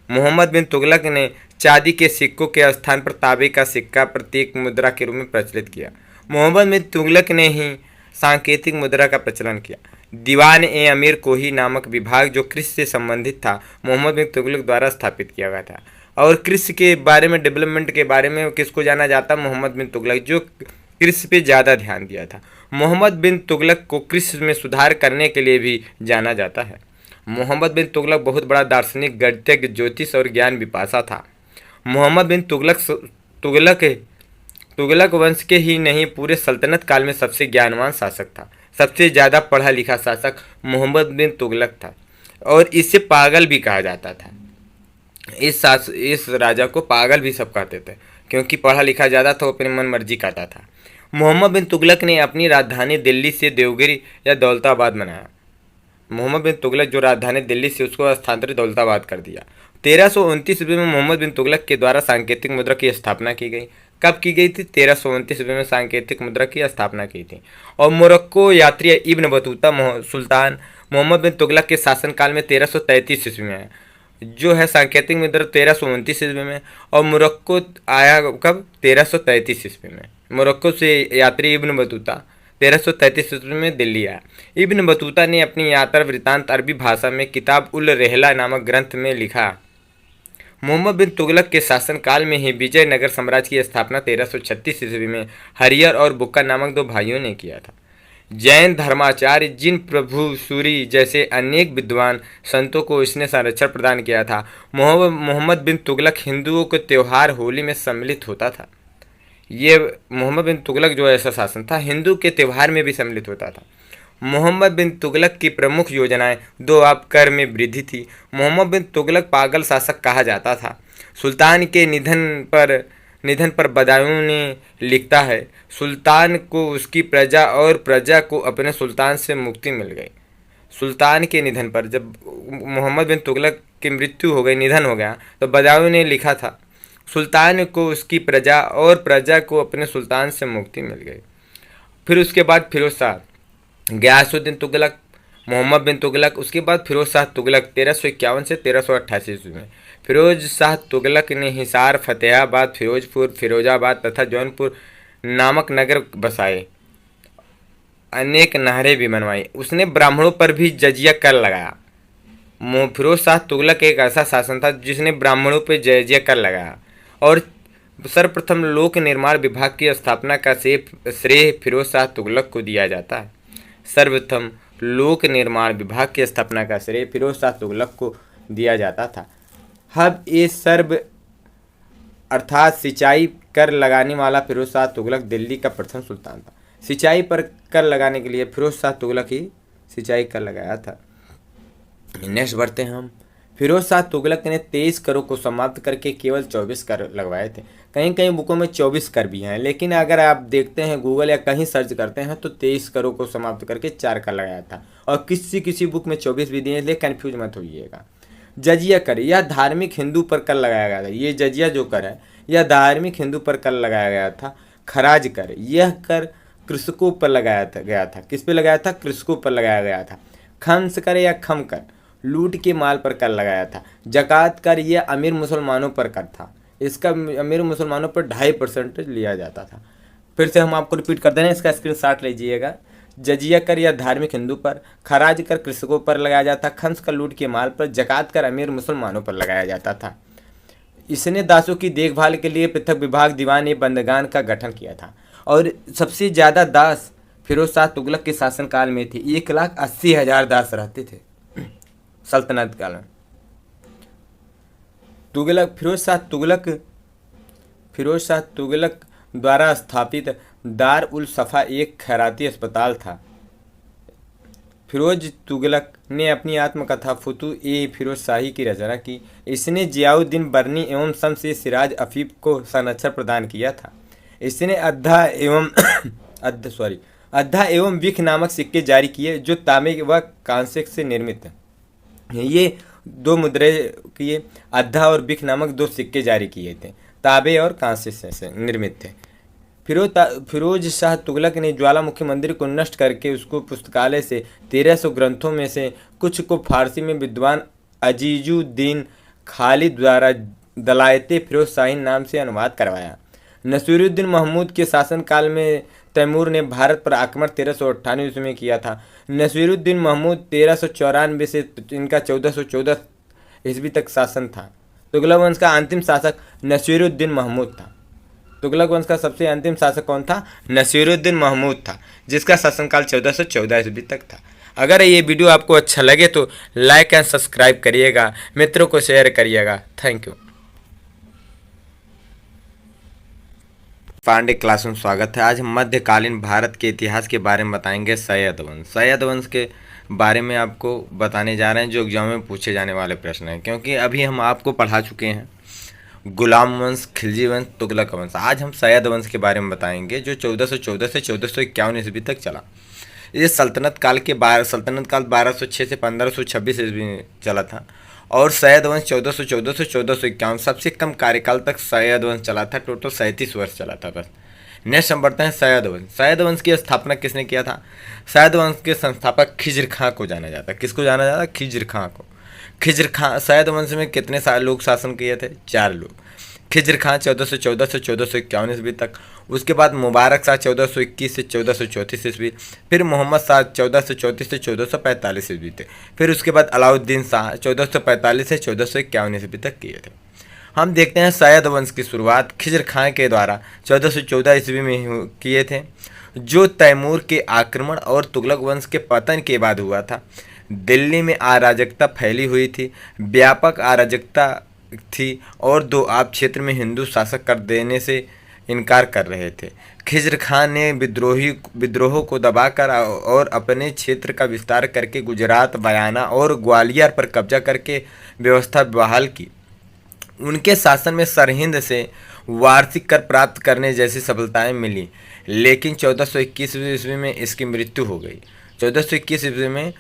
[SPEAKER 1] मोहम्मद बिन तुगलक ने चांदी के सिक्कों के स्थान पर तांबे का सिक्का प्रतीक मुद्रा के रूप में प्रचलित किया। मोहम्मद बिन तुगलक ने ही सांकेतिक मुद्रा का प्रचलन किया। दीवान ए अमीर कोही नामक विभाग जो कृषि से संबंधित था मोहम्मद बिन तुगलक द्वारा स्थापित किया गया था। और कृषि के बारे में, डेवलपमेंट के बारे में किसको जाना जाता? मोहम्मद बिन तुगलक, जो कृषि पे ज़्यादा ध्यान दिया था। मोहम्मद बिन तुगलक को कृषि में सुधार करने के लिए भी जाना जाता है। मोहम्मद बिन तुगलक बहुत बड़ा दार्शनिक, गणितज्ञ, ज्योतिष और ज्ञान पिपासा था। मोहम्मद बिन तुगलक वंश के ही नहीं पूरे सल्तनत काल में सबसे ज्ञानवान शासक था। सबसे ज़्यादा पढ़ा लिखा शासक मोहम्मद बिन तुगलक था और इसे पागल भी कहा जाता था। इस राजा को पागल भी सब कहते थे क्योंकि पढ़ा लिखा ज़्यादा था, अपनी मन मर्जी करता था। मोहम्मद बिन तुगलक ने अपनी राजधानी दिल्ली से देवगिरी या दौलताबाद बनाया। मोहम्मद बिन तुगलक जो राजधानी दिल्ली से उसको स्थानांतरित दौलताबाद कर दिया। 1329 ईस्वी में मोहम्मद बिन तुगलक के द्वारा सांकेतिक मुद्रा की स्थापना की गई। कब की गई थी? 1329 ईस्वी में सांकेतिक मुद्रा की स्थापना की थी। और मोरक्को यात्री इब्न बतूता सुल्तान मोहम्मद बिन तुगलक के शासनकाल में 1333 ईस्वी में है। जो है सांकेतिक मुद्रा 1329 ईस्वी में। और मोरक्को आया कब? 1333 ईस्वी में। मोरक्को से यात्री इब्न बतूता 1333 ईस्वी में दिल्ली आया। इब्न बतूता ने अपनी यात्रा वृत्तांत अरबी भाषा में किताब उल रहला नामक ग्रंथ में लिखा। मोहम्मद बिन तुगलक के शासनकाल में ही विजयनगर साम्राज्य की स्थापना 1336 ईस्वी में हरियर और बुक्का नामक दो भाइयों ने किया था। जैन धर्माचार्य जिन प्रभु सूरी जैसे अनेक विद्वान संतों को इसने संरक्षण प्रदान किया था। मोहम्मद बिन तुगलक हिंदुओं के त्यौहार होली में सम्मिलित होता था। ये मोहम्मद बिन तुगलक जो ऐसा शासन था हिंदू के त्यौहार में भी सम्मिलित होता था। मोहम्मद बिन तुगलक की प्रमुख योजनाएं 2 आबकर में वृद्धि थी। मोहम्मद बिन तुगलक पागल शासक कहा जाता था। सुल्तान के निधन पर बदायूं ने लिखता है, सुल्तान को उसकी प्रजा और प्रजा को अपने सुल्तान से मुक्ति मिल गई। सुल्तान के निधन पर, जब मोहम्मद बिन तुगलक की मृत्यु हो गई, निधन हो गया, तो बदायूं ने लिखा था सुल्तान को उसकी प्रजा और प्रजा को अपने सुल्तान से मुक्ति मिल गई। फिर उसके बाद फिरोज शाह, गयासुद्दीन तुगलक, मोहम्मद बिन तुगलक, उसके बाद फिरोज शाह तुगलक 1351 से 1388 ईस्वी में। फिरोज शाह तुगलक ने हिसार, फतेहाबाद, फिरोजपुर, फिरोजाबाद तथा जौनपुर नामक नगर बसाए। अनेक नहरें भी बनवाई। उसने ब्राह्मणों पर भी जजिया कर लगाया। फिरोज शाह तुगलक एक ऐसा शासन था जिसने ब्राह्मणों पर जजिया कर लगाया और सर्वप्रथम लोक निर्माण विभाग की स्थापना का श्रेय फिरोज शाह तुगलक को दिया जाता है। सर्वप्रथम लोक निर्माण विभाग की स्थापना का श्रेय फिरोज शाह तुगलक को दिया जाता था। अब ये सर्व अर्थात सिंचाई कर लगाने वाला फिरोज शाह तुगलक दिल्ली का प्रथम सुल्तान था। सिंचाई पर कर लगाने के लिए फिरोज शाह तुगलक ही सिंचाई कर लगाया था। नेक्स्ट बढ़ते हैं हम। फिरोज शाह तुगलक ने 23 करों को समाप्त करके केवल 24 कर लगवाए थे। कहीं कहीं बुकों में 24 कर भी हैं, लेकिन अगर आप देखते हैं गूगल या कहीं सर्च करते हैं तो 23 करों को समाप्त करके 4 कर लगाया था और किसी किसी बुक में 24 भी दिए, इसलिए कन्फ्यूज मत होइएगा। जजिया कर, यह धार्मिक हिंदू पर कर लगाया गया था। ये जजिया जो कर है यह धार्मिक हिंदू पर कर लगाया गया था। खराज कर, यह कर कृषकों पर लगाया गया था। किस पे लगाया था? कृषकों पर लगाया गया था। खम्स कर या खम कर, लूट के माल पर कर लगाया था। जकात कर, यह अमीर मुसलमानों पर कर था। इसका अमीर मुसलमानों पर 2.5% लिया जाता था। फिर से हम आपको रिपीट कर दें, इसका स्क्रीनशॉट लीजिएगा। जजिया कर या धार्मिक हिंदू पर, खराज कर कृषकों पर लगाया जाता, खम्स कर लूट के माल पर, जकात कर अमीर मुसलमानों पर लगाया जाता था। इसने दासों की देखभाल के लिए पृथक विभाग दीवान बंदगान का गठन किया था और सबसे ज़्यादा दास फिरोज शाह तुगलक के शासनकाल में थे। 1,80,000 दास रहते थे सल्तनत काल में। फिरोज शाह तुगलक द्वारा स्थापित दार उल सफ़ा एक खैराती अस्पताल था। फिरोज तुगलक ने अपनी आत्मकथा फिरोज शाही की रचना की। इसने जियाउद्दीन बर्नी एवं शम्स सिराज अफीफ को संरक्षण प्रदान किया था। इसने अद्धा एवं विख नामक सिक्के जारी किए जो तांबे व कांस्य से निर्मित हैं। ये 2 मुद्रे किए। अद्धा और बिख नामक 2 सिक्के जारी किए थे, तांबे और कांस्य से निर्मित थे। फिरोज शाह तुगलक ने ज्वालामुखी मंदिर को नष्ट करके उसको पुस्तकालय से 1300 ग्रंथों में से कुछ को फारसी में विद्वान अजीजुद्दीन खालिद द्वारा दलायते फिरोज शाहीन नाम से अनुवाद करवाया। नसीरुद्दीन महमूद के शासनकाल में तैमूर ने भारत पर आक्रमण 1398 ईस्वी में किया था। नसीरुद्दीन महमूद 1394 से इनका 1414 ईस्वी तक शासन था। तुगलक वंश का अंतिम शासक नसीरुद्दीन महमूद था। तुगलक वंश का सबसे अंतिम शासक कौन था? नसीरुद्दीन महमूद था, जिसका शासनकाल 1414 ईस्वी तक था। अगर ये वीडियो आपको अच्छा लगे तो लाइक एंड सब्सक्राइब करिएगा, मित्रों को शेयर करिएगा। Thank you. पांडे क्लास में स्वागत है। आज हम मध्यकालीन भारत के इतिहास के बारे में बताएंगे। सैयद वंश। सैयद वंश के बारे में आपको बताने जा रहे हैं जो एग्जाम में पूछे जाने वाले प्रश्न हैं, क्योंकि अभी हम आपको पढ़ा चुके हैं गुलाम वंश, खिलजी वंश, तुगलक वंश। आज हम सैयद वंश के बारे में बताएंगे जो 1414 से 1451 ईस्वी तक चला। ये सल्तनत काल 1206 से 1526 ईस्वी में चला था और सैयद वंश 1414 से 1451 सबसे कम कार्यकाल तक सैयद वंश चला था। टोटल 37 वर्ष चला था बस। नेक्स्ट हम बढ़ते हैं सैयद वंश। सैयद वंश की स्थापना किसने किया था? सैयद वंश के संस्थापक खिज्र खां को जाना जाता है। किसको जाना जाता है? खिज्र खां को। खिज्र खां सैयद वंश में कितने लोग शासन किए थे? 4 लोग। खिज्र खां 1414 से 1451 ईस्वी तक। उसके बाद मुबारक शाह 1421 से 1434 ईस्वी। फिर मोहम्मद शाह 1434 से 1445 ईस्वी थे। फिर उसके बाद अलाउद्दीन शाह 1445 से 1451 ईस्वी तक किए थे। हम देखते हैं सैयद वंश की शुरुआत खिज्र खां के द्वारा 1414 ईस्वी में किए थे, जो तैमूर के आक्रमण और तुगलक वंश के पतन के बाद हुआ था। दिल्ली में अराजकता फैली हुई थी, व्यापक अराजकता थी और 2 आप क्षेत्र में हिंदू शासक कर देने से इनकार कर रहे थे। खिज्र खां ने विद्रोह को दबाकर और अपने क्षेत्र का विस्तार करके गुजरात, बयाना और ग्वालियर पर कब्जा करके व्यवस्था बहाल की। उनके शासन में सरहिंद से वार्षिक कर प्राप्त करने जैसी सफलताएं मिली, लेकिन 1421 ईस्वी में इसकी मृत्यु हो गई। 1421 ईस्वी में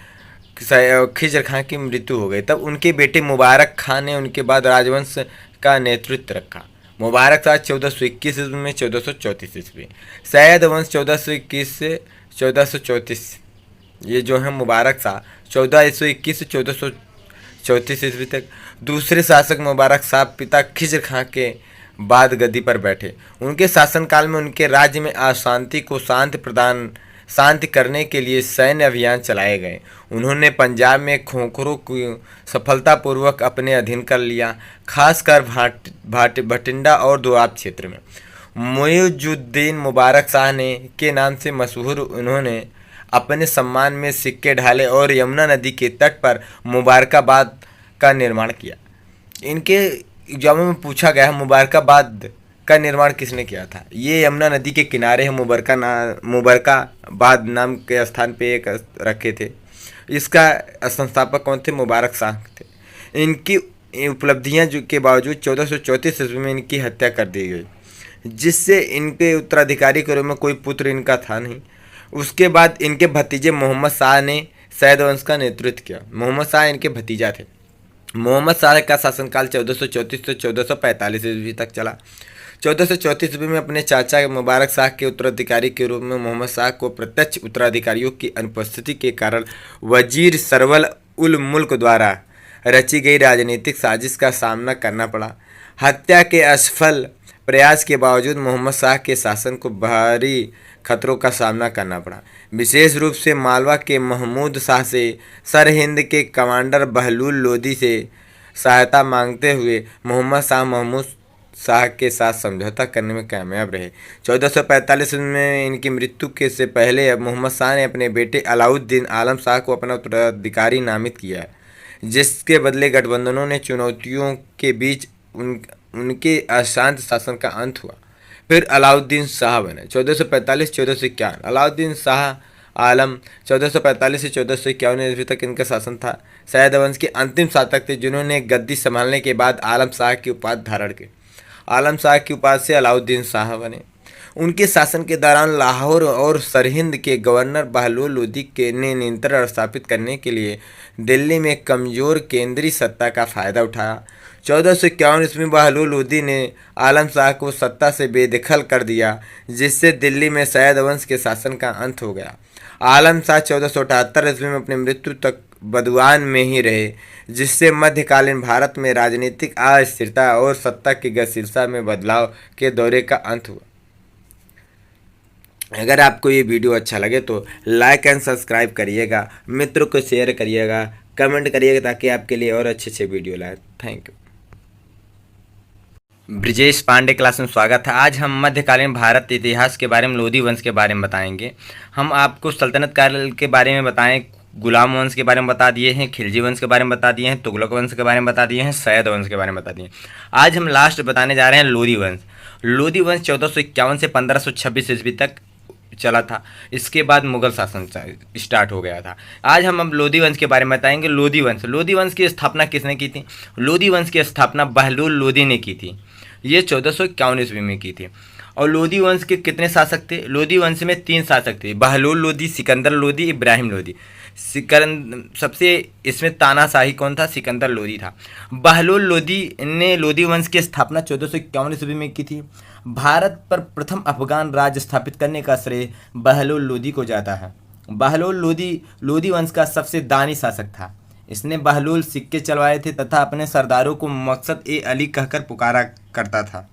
[SPEAKER 1] खिज्र खां की मृत्यु हो गई। तब उनके बेटे मुबारक खां ने उनके बाद राजवंश का नेतृत्व रखा। मुबारक शाह 1421 ईस्वी में 1434 ईस्वी। सैयद वंश 1421 से 1434। ये जो है मुबारक शाह 1421 से 1434 ईस्वी तक। दूसरे शासक मुबारक शाह पिता खिज्र खां के बाद गद्दी पर बैठे। उनके शासनकाल में उनके राज्य में अशांति को शांत करने के लिए सैन्य अभियान चलाए गए। उन्होंने पंजाब में खोखरों को सफलतापूर्वक अपने अधीन कर लिया, खासकर भटिंडा और दोआब क्षेत्र में। मुइजुद्दीन मुबारक शाह ने के नाम से मशहूर उन्होंने अपने सम्मान में सिक्के ढाले और यमुना नदी के तट पर मुबारकाबाद का निर्माण किया। इनके एग्जाम में पूछा गया है मुबारकाबाद का निर्माण किसने किया था। ये यमुना नदी के किनारे है, मुबारकाबाद नाम के स्थान पे एक रखे थे। इसका संस्थापक कौन थे? मुबारक शाह थे। इनकी उपलब्धियां जो के बावजूद 1434 ईस्वी में इनकी हत्या कर दी गई, जिससे इनके उत्तराधिकारी के रूप में कोई पुत्र इनका था नहीं। उसके बाद इनके भतीजे मोहम्मद शाह ने सैयद वंश का नेतृत्व किया। मोहम्मद शाह इनके भतीजा थे। मोहम्मद शाह का शासनकाल 1434 से 1445 ईस्वी तक चला। 1434 ईस्वी में अपने चाचा मुबारक शाह के उत्तराधिकारी के रूप में मोहम्मद शाह को प्रत्यक्ष उत्तराधिकारियों की अनुपस्थिति के कारण वजीर सरवल उल मुल्क द्वारा रची गई राजनीतिक साजिश का सामना करना पड़ा। हत्या के असफल प्रयास के बावजूद मोहम्मद शाह के शासन को भारी खतरों का सामना करना पड़ा, विशेष रूप से मालवा के महमूद शाह से सरहिंद के कमांडर बहलूल लोदी से सहायता मांगते हुए मोहम्मद शाह महमूद शाह के साथ समझौता करने में कामयाब रहे। 1445 में इनकी मृत्यु के से पहले मोहम्मद शाह ने अपने बेटे अलाउद्दीन आलम शाह को अपना उत्तराधिकारी नामित किया, जिसके बदले गठबंधनों ने चुनौतियों के बीच उनके अशांत शासन का अंत हुआ। फिर अलाउद्दीन शाह बने 1445-1451। अलाउद्दीन शाह आलम 1445 से 1451 ईस्वी तक इनका शासन था। सैयद वंश के अंतिम शासक थे जिन्होंने गद्दी संभालने के बाद आलम शाह की उपाधि धारण की। आलम शाह की उपाधि से अलाउद्दीन शाह बने। उनके शासन के दौरान लाहौर और सरहिंद के गवर्नर बहलूल लोदी के ने नियंत्रण स्थापित करने के लिए दिल्ली में कमजोर केंद्रीय सत्ता का फायदा उठाया। 1451 ईस्वी में बहलूल लोदी ने आलम शाह को सत्ता से बेदखल कर दिया, जिससे दिल्ली में सैयद वंश के शासन का अंत हो गया। आलम शाह 1478 ईस्वी में अपनी मृत्यु तक बदवान में ही रहे, जिससे मध्यकालीन भारत में राजनीतिक अस्थिरता और सत्ता की गतिशीलता में बदलाव के दौरे का अंत हुआ। अगर आपको ये वीडियो अच्छा लगे तो लाइक एंड सब्सक्राइब करिएगा, मित्रों को शेयर करिएगा, कमेंट करिएगा ताकि आपके लिए और अच्छे अच्छे वीडियो लाए। Thank you. Brijesh Pandey class में स्वागत है। आज हम मध्यकालीन भारत इतिहास के बारे में लोधी वंश के बारे में बताएंगे। हम आपको सल्तनत काल के बारे में बताएं, गुलाम वंश के बारे में बता दिए हैं, खिलजी वंश के बारे में बता दिए हैं, तुगलक वंश के बारे में बता दिए हैं, सैयद वंश के बारे में बता दिए। आज हम लास्ट बताने जा रहे हैं लोधी वंश। लोधी वंश 1451 से 1526 ईस्वी तक चला था। इसके बाद मुगल शासन स्टार्ट हो गया था। आज हम अब लोधी वंश के बारे में बताएंगे। लोधी वंश की स्थापना किसने की थी? लोधी वंश की स्थापना बहलूल लोदी ने की थी। ये 1451 ईस्वी में की थी। और लोधी वंश के कितने शासक थे? लोधी वंश में 3 शासक थे, बहलूल लोदी, सिकंदर लोदी, इब्राहिम लोदी। सबसे इसमें तानाशाही कौन था? सिकंदर लोदी था। बहलूल लोदी ने लोधी वंश की स्थापना 1451 ईस्वी में की थी। भारत पर प्रथम अफगान राज्य स्थापित करने का श्रेय बहलूल लोदी को जाता है। बहलूल लोधी वंश का सबसे दानी शासक था। इसने बहलूल सिक्के चलवाए थे तथा अपने सरदारों को मकसद ए अली कहकर पुकारा करता था।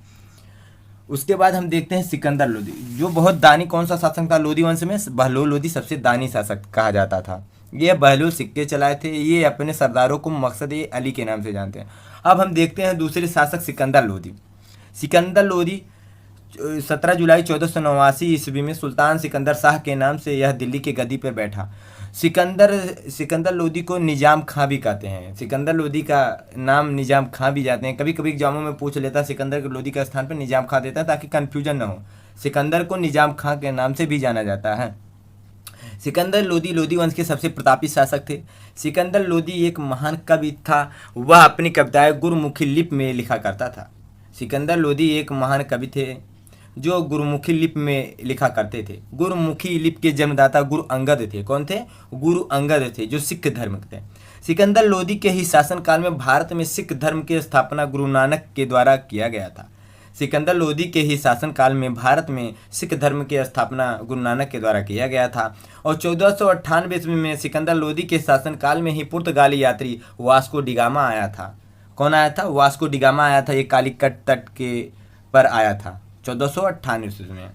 [SPEAKER 1] उसके बाद हम देखते हैं सिकंदर लोदी, जो बहुत दानी कौन सा शासक था लोधी वंश में? बहलूल लोदी सबसे दानी शासक कहा जाता था। ये बहलूल सिक्के चलाए थे। ये अपने सरदारों को मकसद ए अली के नाम से जानते हैं। अब हम देखते हैं दूसरे शासक सिकंदर लोदी। सिकंदर लोदी 17 जुलाई 1489 ईस्वी में सुल्तान सिकंदर शाह के नाम से यह दिल्ली के गद्दी पर बैठा। सिकंदर लोदी को निजाम खां भी कहते हैं। सिकंदर लोदी का नाम निजाम खां भी जाते हैं। कभी कभी एग्जामों में पूछ लेता है सिकंदर लोदी का स्थान पर निजाम खां देता है ताकि कन्फ्यूजन न हो। सिकंदर को निजाम खां के नाम से भी जाना जाता है। सिकंदर लोधी वंश के सबसे प्रतापी शासक थे। सिकंदर लोदी एक महान कवि था। वह अपनी कविताएं गुरुमुखी लिपि में लिखा करता था। सिकंदर लोदी एक महान कवि थे जो गुरुमुखी लिपि में लिखा करते थे। गुरुमुखी लिपि के जन्मदाता गुरु अंगद थे। कौन थे? गुरु अंगद थे, जो सिख धर्म के थे। सिकंदर लोदी के ही शासनकाल में भारत में सिख धर्म की स्थापना गुरु नानक के द्वारा किया गया था। सिकंदर लोदी के ही शासनकाल में भारत में सिख धर्म की स्थापना गुरु नानक के द्वारा किया गया था। और 1498 ईस्वी में सिकंदर लोदी के शासनकाल में ही पुर्तगाली यात्री वास्को डिगामा आया था। कौन आया था? वास्को डिगामा आया था। ये कालीकट तट के पर आया था 1498 ईस्वी में।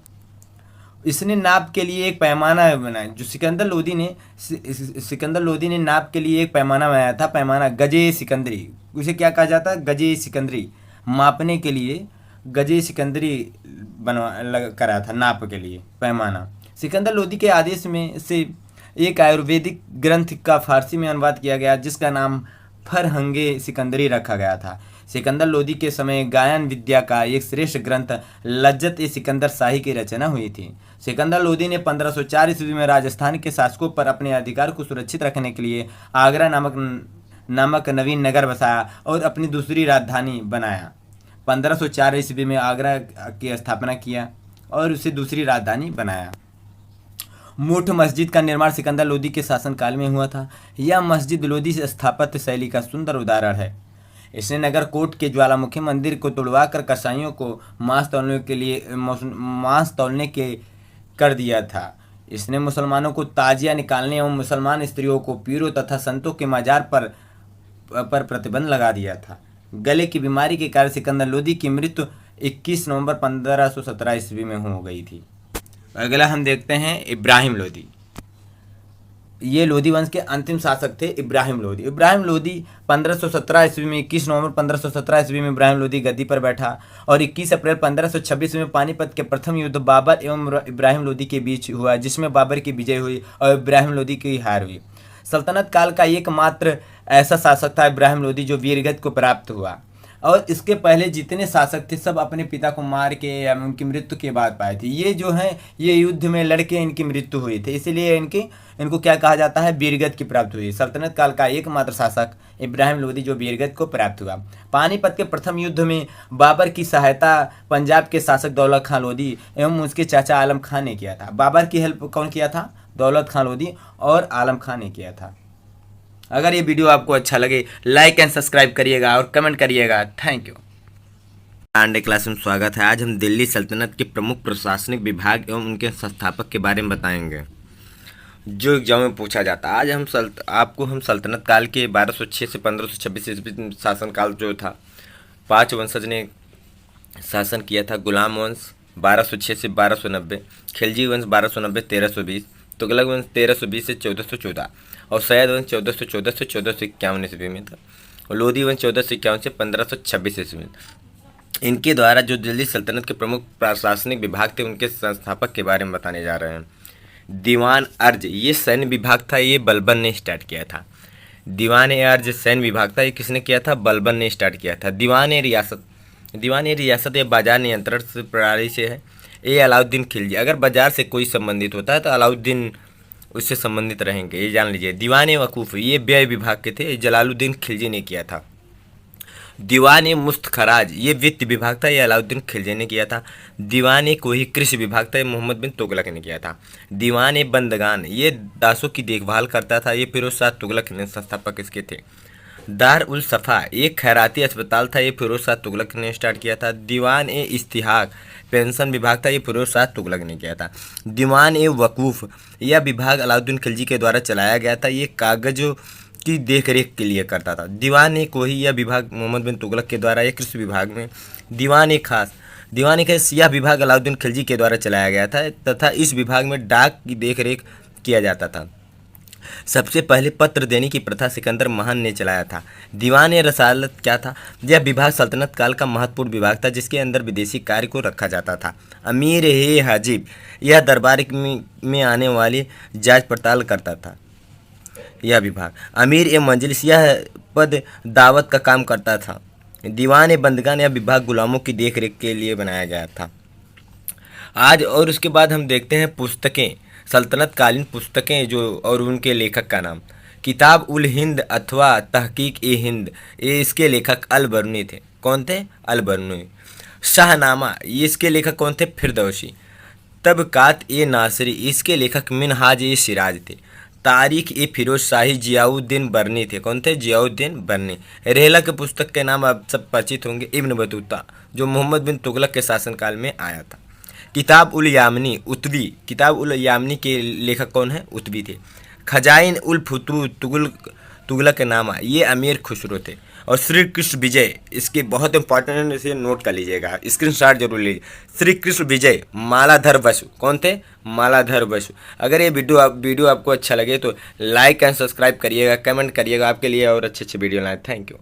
[SPEAKER 1] इसने नाप के लिए एक पैमाना बनाया। जो सिकंदर लोदी ने नाप के लिए एक पैमाना बनाया था, पैमाना गजे सिकंदरी। उसे क्या कहा जाता है? गजे सिकंदरी। मापने के लिए गजे सिकंदरी करा था, नाप के लिए पैमाना। सिकंदर लोदी के आदेश में से एक आयुर्वेदिक ग्रंथ का फारसी में अनुवाद किया गया, जिसका नाम फरहंगे सिकंदरी रखा गया था। सिकंदर लोदी के समय गायन विद्या का एक श्रेष्ठ ग्रंथ लज्जत ए सिकंदर शाही की रचना हुई थी। सिकंदर लोदी ने 1504 ईस्वी में राजस्थान के शासकों पर अपने अधिकार को सुरक्षित रखने के लिए आगरा नामक नवीन नगर बसाया और अपनी दूसरी राजधानी बनाया। 1504 ईस्वी में आगरा की स्थापना किया और उसे दूसरी राजधानी बनाया। मूठ मस्जिद का निर्माण सिकंदर लोदी के शासनकाल में हुआ था। यह मस्जिद लोदी स्थापत्य शैली का सुंदर उदाहरण है। इसने नगर कोट के ज्वालामुखी मंदिर को तोड़वाकर कसाईयों को मांस तौलने के कर दिया था। इसने मुसलमानों को ताजिया निकालने एवं मुसलमान स्त्रियों को पीरों तथा संतों के मजार पर प्रतिबंध लगा दिया था। गले की बीमारी के कारण सिकंदर लोदी की मृत्यु 21 नवंबर 1517 ईस्वी में हो गई थी। अगला हम देखते हैं इब्राहिम लोदी। ये लोदी वंश के अंतिम शासक थे इब्राहिम लोदी। इब्राहिम लोदी 1517 ईस्वी में 21 नवंबर 1517 ईस्वी में इब्राहिम लोदी गद्दी पर बैठा और 21 अप्रैल 1526 में पानीपत के प्रथम युद्ध बाबर एवं इब्राहिम लोदी के बीच हुआ, जिसमें बाबर की विजय हुई और इब्राहिम लोदी की हार हुई। सल्तनत काल का एकमात्र ऐसा शासक था इब्राहिम लोदी जो वीरगति को प्राप्त हुआ, और इसके पहले जितने शासक थे सब अपने पिता को मार के या उनकी मृत्यु के बाद पाए थे। ये जो हैं ये युद्ध में लड़के इनकी मृत्यु हुई थी, इसीलिए इनको क्या कहा जाता है? वीरगति की प्राप्त हुई। सल्तनत काल का एकमात्र शासक इब्राहिम लोदी जो वीरगति को प्राप्त हुआ। पानीपत के प्रथम युद्ध में बाबर की सहायता पंजाब के शासक दौलत खान लोदी एवं उसके चाचा आलम खान ने किया था। बाबर की हेल्प कौन किया था? दौलत खान लोदी और आलम खान ने किया था। अगर ये वीडियो आपको अच्छा लगे लाइक एंड सब्सक्राइब करिएगा और कमेंट करिएगा। Thank you. आंडे क्लास में स्वागत है। आज हम दिल्ली सल्तनत के प्रमुख प्रशासनिक विभाग एवं उनके संस्थापक के बारे में बताएंगे जो एग्जाम में पूछा जाता है। आज हम सल्तनत काल के 1206 से 1526 ईस्वी शासनकाल जो था, 5 वंशज ने शासन किया था। गुलाम वंश 1206 से 1290, खिलजी वंश 1290 1320, तुगलक वंश 1320 से 1414 और सैयद वंश 1414 से 1451 ईस्वी में था, और लोदी वंश 1451 से 1526 ईस्वी में। इनके द्वारा जो दिल्ली सल्तनत के प्रमुख प्रशासनिक विभाग थे उनके संस्थापक के बारे में बताने जा रहे हैं। दीवान अर्ज ये सैन्य विभाग था, ये बलबन ने स्टार्ट किया था। दीवान अर्ज सैन्य विभाग था, ये किसने किया था? बलबन ने स्टार्ट किया था। दीवान रियासत ये बाजार नियंत्रण से प्रणाली से है। ये अलाउद्दीन खिलजी, अगर बाजार से कोई संबंधित होता है तो अलाउद्दीन उससे संबंधित रहेंगे, ये जान लीजिए। दीवान वकूफ़ ये व्यय विभाग के थे, जलालुद्दीन खिलजी ने किया था। दीवान मुस्तखराज ये वित्त विभाग था, ये अलाउद्दीन खिलजी ने किया था। दीवान कोही कृषि विभाग था, ये मोहम्मद बिन तुगलक ने किया था। दीवान बंदगान ये दासों की देखभाल करता था, ये फिरोज शाह तुगलक ने संस्थापक इसके थे। दार उल सफ़ा एक खैराती अस्पताल था, ये फिरोज शाह तुगलक ने स्टार्ट किया था। दीवान इस्तिहाक पेंशन विभाग था, ये फिरोज शाह तुगलक ने किया था। दीवान वकूफ़ यह विभाग अलाउद्दीन खिलजी के द्वारा चलाया गया था, ये कागज़ों की देखरेख के लिए करता था। दीवान कोही यह विभाग मोहम्मद बिन तुगलक के द्वारा एक कृषि विभाग में। दीवान खास यह विभाग अलाउद्दीन खिलजी के द्वारा चलाया गया था तथा इस विभाग में डाक की देखरेख किया जाता था। सबसे पहले पत्र देने की प्रथा सिकंदर महान ने चलाया था। दीवान रसालत क्या था? यह विभाग सल्तनत काल का महत्वपूर्ण विभाग था, जिसके अंदर विदेशी कार्य को रखा जाता था। अमीर हाजिब यह दरबार में आने वाली जांच पड़ताल करता था। यह विभाग अमीर मजलिस यह पद दावत का काम करता था। दीवान बंदगान यह विभाग गुलामों की देखरेख के लिए बनाया गया था। आज और उसके बाद हम देखते हैं पुस्तकें, सल्तनत कालीन पुस्तकें जो और उनके लेखक का नाम। किताब उल हिंद अथवा तहकीक ए हिंद ये इसके लेखक अल बरनी थे। कौन थे? अल बरनी। शाहनामा ये इसके लेखक कौन थे? फिरदौसी। तबकात ए नासरी इसके लेखक मिनहाज ए सिराज थे। तारिक ए फिरोज शाही जियाउद्दीन बर्नी थे। कौन थे? जियाउद्दीन बर्नी। रेहला के पुस्तक के नाम आप सब परिचित होंगे, इब्न बतूता, जो मोहम्मद बिन तुगलक के शासनकाल में आया था। किताब उल यामनी उतवी, किताब उल यामनी के लेखक कौन है? उतवी थे। खजाइन उल फुतूत तुगलक नामा, ये अमीर खुसरो थे। और श्री कृष्ण विजय, इसके बहुत इंपॉर्टेंट, इसे नोट कर लीजिएगा, स्क्रीनशॉट जरूर लीजिए। श्री कृष्ण विजय मालाधर बसु, कौन थे? मालाधर बसु। अगर ये वीडियो आपको अच्छा लगे तो लाइक एंड सब्सक्राइब करिएगा, कमेंट करिएगा, आपके लिए और अच्छे अच्छे वीडियो लाए। Thank you.